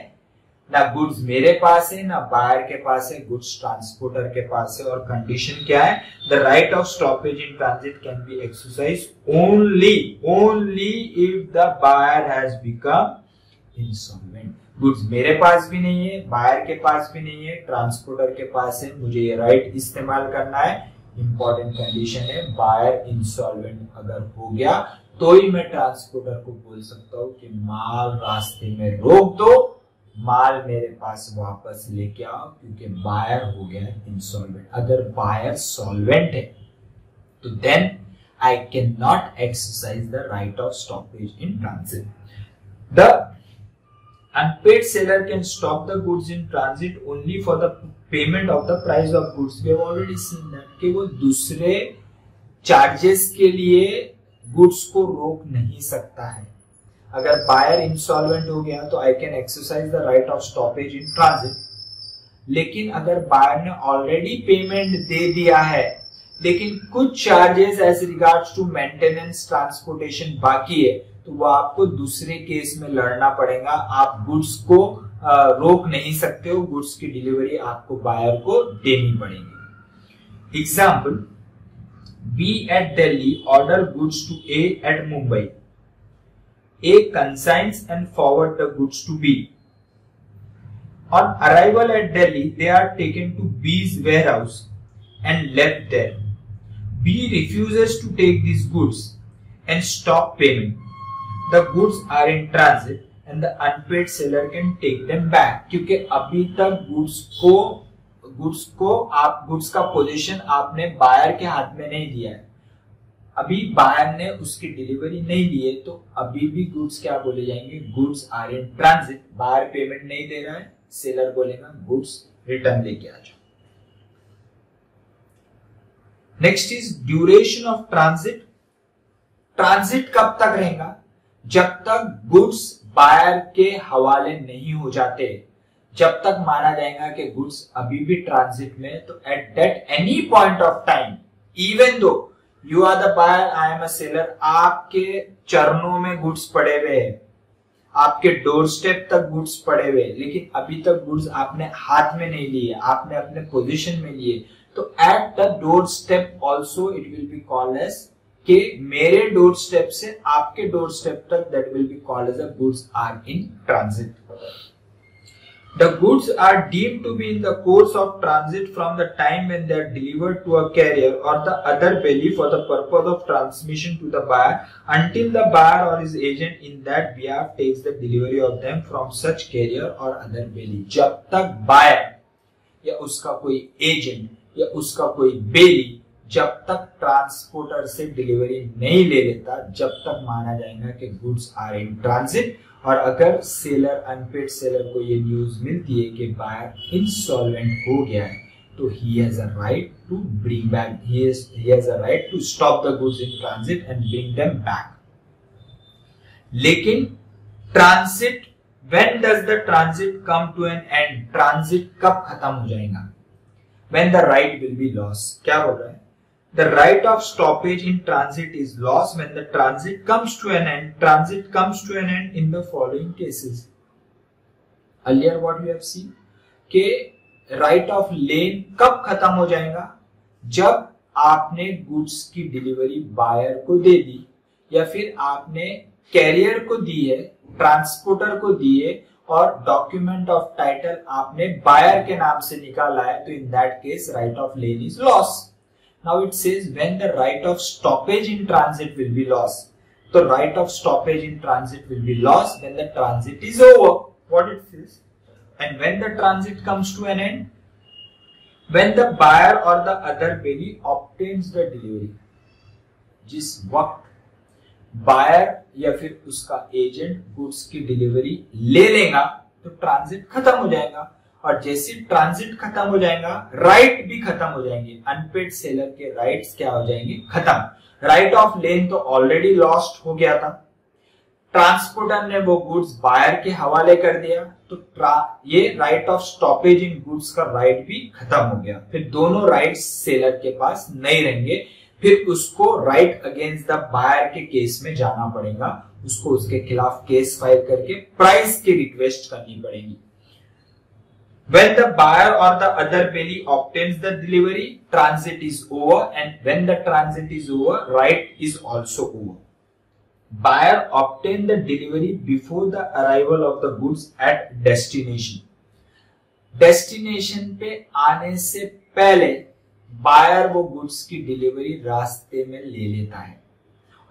ना गुड्स मेरे पास है ना बायर के पास है, गुड्स ट्रांसपोर्टर के पास है। और कंडीशन क्या है? The right of stoppage in transit can be exercise only if the buyer has become insolvent. Goods मेरे पास भी नहीं है, बायर के पास भी नहीं है, ट्रांसपोर्टर के पास है, मुझे ये राइट इस्तेमाल करना है। इंपॉर्टेंट कंडीशन है, बायर इंसॉल्वेंट अगर हो गया तो ही मैं ट्रांसपोर्टर को बोल सकता हूं कि माल रास्ते में रोक दो, माल मेरे पास वापस लेके आओ, क्योंकि बायर हो गया इंसॉल्वेंट। अगर बायर सॉल्वेंट है तो then I can not exercise the right of stoppage in transit. The unpaid seller can stop the goods in transit only for the payment of the price of goods. We have already seen that कि वो दूसरे charges के लिए goods को रोक नहीं सकता है। अगर बायर इंसॉल्वेंट हो गया तो I can exercise the right of stoppage in transit. लेकिन अगर बायर ने ऑलरेडी पेमेंट दे दिया है लेकिन कुछ charges as regards to maintenance transportation बाकी है, तो वो आपको दूसरे केस में लड़ना पड़ेगा। आप गुड्स को रोक नहीं सकते हो, गुड्स की डिलीवरी आपको बायर को देनी पड़ेगी। Example, B at Delhi order goods to A at Mumbai. A consigns and forward the goods to B. On arrival at Delhi, they are taken to B's warehouse and left there. B refuses to take these goods and stop payment. The goods are in transit and the unpaid seller can take them back. क्योंकि अभी तक goods का position आपने buyer के हाथ में नहीं दिया है, अभी बायर ने उसकी डिलीवरी नहीं दी है, तो अभी भी गुड्स क्या बोले जाएंगे, goods are in transit. Buyer payment नहीं दे रहा है, सेलर बोलेगा गुड्स रिटर्न लेके आ जाओ. Next is duration of transit. Transit कब तक रहेगा? जब तक गुड्स बायर के हवाले नहीं हो जाते, जब तक माना जाएगा कि गुड्स अभी भी ट्रांजिट में. तो at that any point of time, even though you are the buyer, I am a seller, आपके चरणों में गुड्स पड़े हुए हैं, आपके डोर स्टेप तक गुड्स पड़े हुए, लेकिन अभी तक गुड्स आपने हाथ में नहीं लिए, आपने अपने पोजीशन में लिए, तो at the door step also it will be called as कि मेरे डोर स्टेप से आपके डोर स्टेप तक, that will be called as the goods are in transit. The goods are deemed to be in the course of transit from the time when they are delivered to a carrier or the other belly for the purpose of transmission to the buyer until the buyer or his agent in that behalf takes the delivery of them from such carrier or other belly. जब तक buyer या उसका कोई agent या उसका कोई बेली जब तक ट्रांसपोर्टर से डिलीवरी नहीं ले लेता, जब तक माना जाएगा कि गुड्स आर इन ट्रांजिट. और अगर सेलर, अनपेड सेलर को ये न्यूज मिलती है कि बायर इंसॉल्वेंट हो गया है, तो he has a right to bring back, he has a right to stop the goods in transit and bring them back. लेकिन transit, when does the transit come to an end? Transit कब खत्म हो जाएगा? When the right will be lost. क्या बोल रहा है? The right of stoppage in transit is lost when the transit comes to an end. Transit comes to an end in the following cases. Earlier what we have seen कि right of lane कब खत्म हो जाएगा? जब आपने goods की delivery buyer को दे दी या फिर आपने कैरियर को दी है, ट्रांसपोर्टर को दी है और डॉक्यूमेंट ऑफ टाइटल आपने बायर के नाम से निकाला है, तो इन that case right of lien is loss. Now it says when the right of stoppage in transit will be lost. So right of stoppage in transit will be lost when the transit is over. What it says? And when the transit comes to an end? When the buyer or the other belly obtains the delivery. जिस वक्त buyer या फिर उसका agent goods की delivery ले लेगा तो transit खत्म हो जाएगा. और जैसे ट्रांजिट खत्म हो जाएगा, राइट भी खत्म हो जाएंगे. अनपेड सेलर के राइट्स क्या हो जाएंगे? खत्म. राइट ऑफ लेन तो ऑलरेडी लॉस्ट हो गया था, ट्रांसपोर्टर ने वो गुड्स बायर के हवाले कर दिया, तो ये right of stoppage in goods का राइट भी खत्म हो गया. फिर दोनों राइट्स सेलर के पास नहीं रहेंगे, फिर उसको राइट अगेंस्ट द बायर के केस में जाना पड़ेगा, उसको उसके खिलाफ केस फाइल करके प्राइस की रिक्वेस्ट करनी पड़ेगी. When the buyer or the other belly obtains the delivery, transit is over, and when the transit is over, right is also over. Buyer obtained the delivery before the arrival of the goods at destination. Destination पे आने से पहले buyer वो goods की delivery रास्ते में ले लेता है,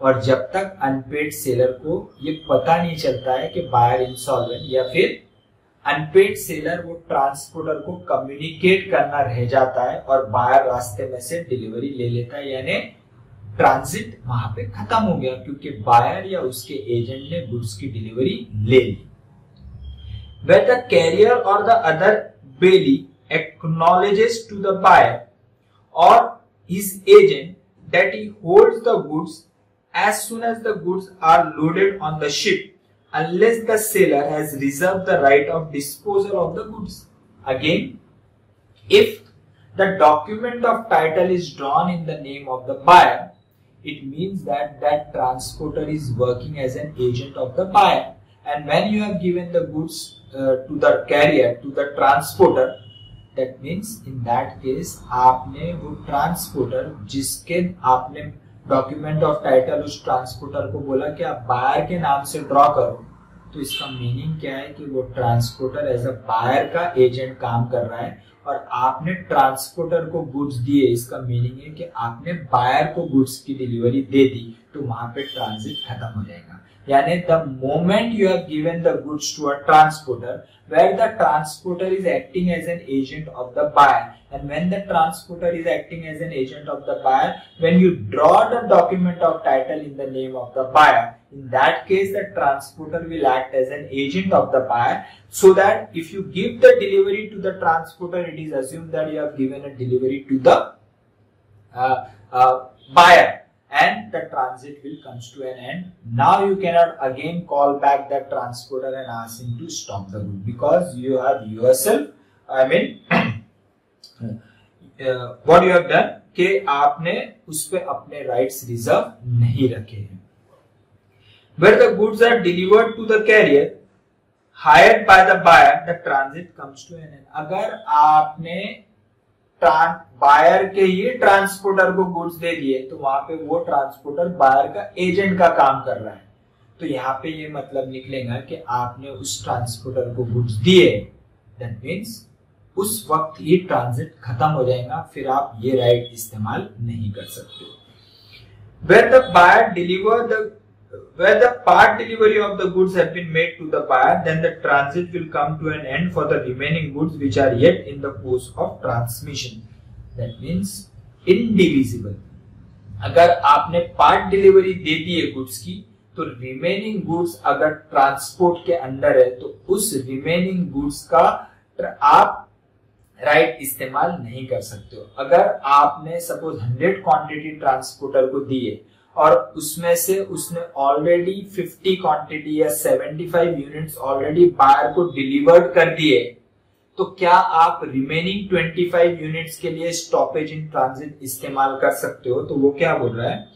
और जब तक अनपेड सेलर को ये पता नहीं चलता है कि buyer insolvent, या फिर अनपेड सेलर वो ट्रांसपोर्टर को कम्युनिकेट करना रह जाता है और बायर रास्ते में से डिलीवरी ले लेता है, यानी ट्रांजिट वहां पे खत्म हो गया क्योंकि बायर या उसके एजेंट ने गुड्स की डिलीवरी ले ली. When the carrier or the other belly acknowledges to the buyer or his agent that he holds the goods as soon as the goods are loaded on the ship, unless the seller has reserved the right of disposal of the goods. Again, if the document of title is drawn in the name of the buyer, it means that that transporter is working as an agent of the buyer. And when you have given the goods to the carrier, to the transporter, that means in that case आपने वो transporter जिसके आपने document of title उस transporter को बोला कि आप buyer के नाम से ड्रॉ करो, तो इसका मीनिंग क्या है कि वो ट्रांसपोर्टर एज अ बायर का एजेंट काम कर रहा है और आपने ट्रांसपोर्टर को गुड्स दिए, इसका मीनिंग है कि आपने बायर को गुड्स की डिलीवरी दे दी, तो वहां पे ट्रांजिट खत्म हो जाएगा। यानी the moment you have given the goods to a transporter where the transporter is acting as an agent of the buyer, and when the transporter is acting as an agent of the buyer, when you draw the document of title in the name of the buyer, in that case the transporter will act as an agent of the buyer, so that if you give the delivery to the transporter, it is assumed that you have given a delivery to the buyer, and the transit will comes to an end. Now you cannot again call back the transporter and ask him to stop the good, because you have yourself, I mean what you have done कि आपने उस पे अपने rights reserve नहीं रखे हैं। Where the goods are delivered to the carrier hired by the buyer, the transit comes to an end. अगर आपने बायर के ही ट्रांसपोर्टर को गुड्स दे दिए तो वहां पे वो ट्रांसपोर्टर बायर का एजेंट का काम कर रहा है, तो यहाँ पे ये मतलब निकलेगा कि आपने उस ट्रांसपोर्टर को गुड्स दिए, दैट मीन्स उस वक्त ही ट्रांजिट खत्म हो जाएगा, फिर आप ये राइट इस्तेमाल नहीं कर सकते। Where the part delivery of the goods have been made to the buyer, then the transit will come to an end for the remaining goods which are yet in the course of transmission. That means indivisible. अगर आपने part delivery दे दी है goods की, तो remaining goods अगर transport के अंदर है तो उस रिमेनिंग गुड्स का आप राइट इस्तेमाल नहीं कर सकते हो। अगर आपने सपोज 100 क्वांटिटी ट्रांसपोर्टर को दी है और उसमें से उसने ऑलरेडी 50 क्वांटिटी या 75 यूनिट्स ऑलरेडी बायर को डिलीवर्ड कर दिए, तो क्या आप रिमेनिंग 25 यूनिट्स के लिए स्टॉपेज इन ट्रांजिट इस्तेमाल कर सकते हो? तो वो क्या बोल रहा है,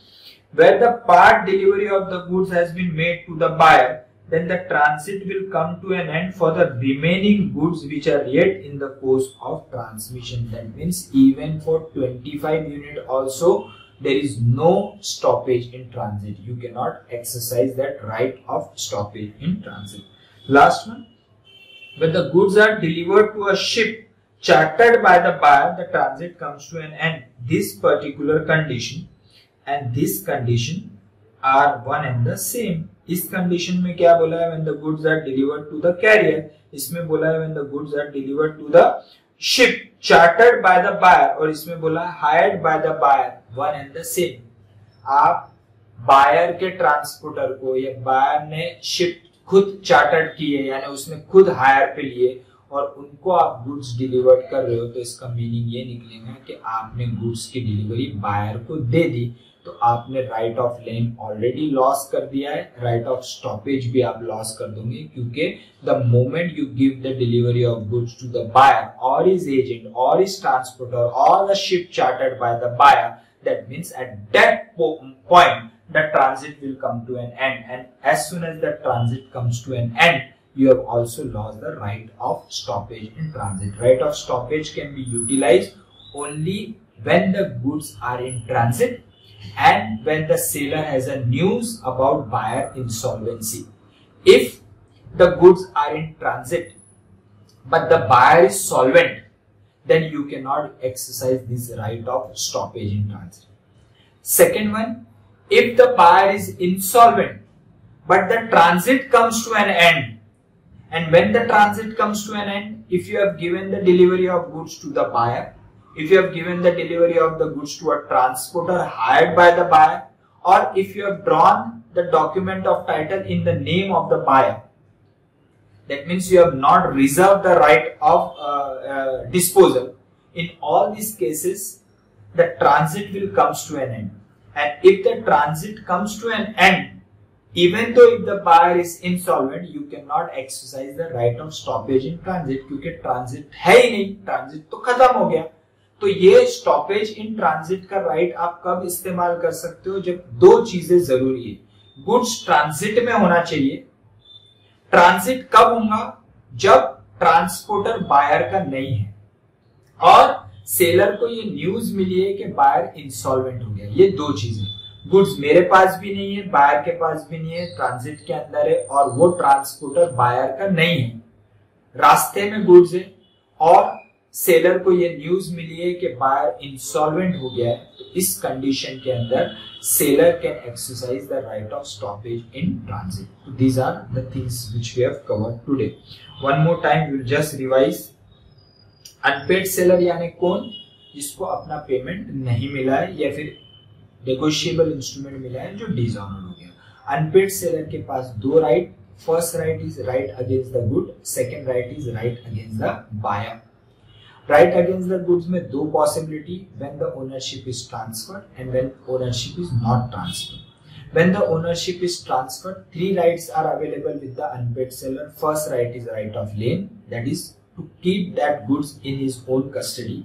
where the part delivery of the goods has been made to the buyer, then the transit will come to an end for the remaining goods which are yet in the course of transmission. That means even for 25 unit also there is no stoppage in transit. You cannot exercise that right of stoppage in transit. Last one, when the goods are delivered to a ship chartered by the buyer, the transit comes to an end. This particular condition and this condition are one and the same. इस condition में क्या बोला है, when the goods are delivered to the carrier, इसमें बोला है when the goods are delivered to the ship chartered by the buyer, और इसमें बोला है hired by the buyer, one and the same. आप बायर के ट्रांसपोर्टर को या बायर ने शिप खुद चार्टर्ड की है, यानी उसने खुद हायर पे लिए और उनको आप गुड्स डिलीवर्ड कर रहे हो, तो इसका मीनिंग ये निकलेगा कि आपने गुड्स की डिलीवरी बायर को दे दी, तो आपने right of lane already loss कर दिया है, राइट ऑफ स्टॉपेज भी आप लॉस कर दोगे, क्योंकि the moment you give the delivery of goods to the buyer और his agent or his transporter or the ship chartered by the buyer, that means at that point the transit will come to an end, and as soon as the transit comes to an end, you have also lost the right of stoppage in transit. Right of stoppage can be utilized only when the goods are in transit and when the seller has a news about buyer insolvency. If the goods are in transit but the buyer is solvent, then you cannot exercise this right of stoppage in transit. Second one, if the buyer is insolvent but the transit comes to an end, and when the transit comes to an end, if you have given the delivery of goods to the buyer, if you have given the delivery of the goods to a transporter hired by the buyer, or if you have drawn the document of title in the name of the buyer, that means you have not reserved the right of disposal. In all these cases, the transit will comes to an end. And if the transit comes to an end, even though if the buyer is insolvent, you cannot exercise the right of stoppage in transit, क्योंकि transit है ही नहीं, transit तो खत्म हो गया। तो ये stoppage in transit का राइट आप कब इस्तेमाल कर सकते हो, जब दो चीजें जरूरी है, गुड्स ट्रांजिट में होना चाहिए। ट्रांजिट कब होगा, जब ट्रांसपोर्टर बायर का नहीं है, और सेलर को ये न्यूज मिली है कि बायर इंसॉल्वेंट हो गया। ये दो चीजें, गुड्स मेरे पास भी नहीं है, बायर के पास भी नहीं है, ट्रांजिट के अंदर है और वो ट्रांसपोर्टर बायर का नहीं है, रास्ते में गुड्स है और सेलर को ये न्यूज मिली है कि बायर इंसॉल्वेंट हो गया है। तो इस कंडीशन के अंदर seller can exercise the right of stoppage in transit. So these are the things which we have covered today. One more time we will just revise. Unpaid seller यानी कौन, जिसको अपना पेमेंट नहीं मिला है या फिर नेगोशिएबल इंस्ट्रूमेंट मिला है जो डिसऑनर्ड हो गया। अनपेड सेलर के पास दो right, first right is right against the good, second right is right against the buyer. Right against the goods में दो possibility, when the ownership is transferred and when ownership is not transferred. When the ownership is transferred, three rights are available with the unpaid seller. First right is right of lien, that is to keep that goods in his own custody.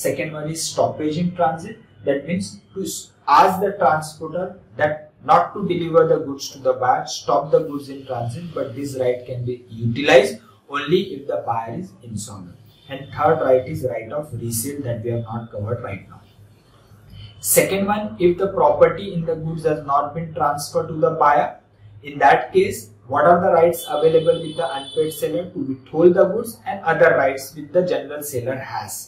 Second one is stoppage in transit, that means to ask the transporter that not to deliver the goods to the buyer, stop the goods in transit, but this right can be utilized only if the buyer is insolvent. And third right is right of resale, that we have not covered right now. Second one, if the property in the goods has not been transferred to the buyer, in that case, what are the rights available with the unpaid seller? To withhold the goods and other rights which the general seller has.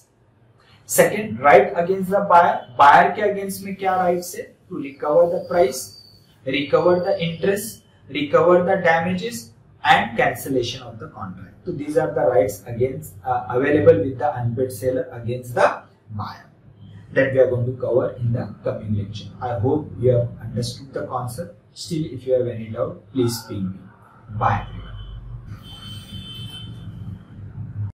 Second, right against the buyer. Buyer के against में क्या rights है? To recover the price, recover the interest, recover the damages and cancellation of the contract. So these are the rights against available with the unpaid seller against the buyer, that we are going to cover in the coming lecture. I hope you have understood the concept. Still, if you have any doubt, please ping me. Bye everyone.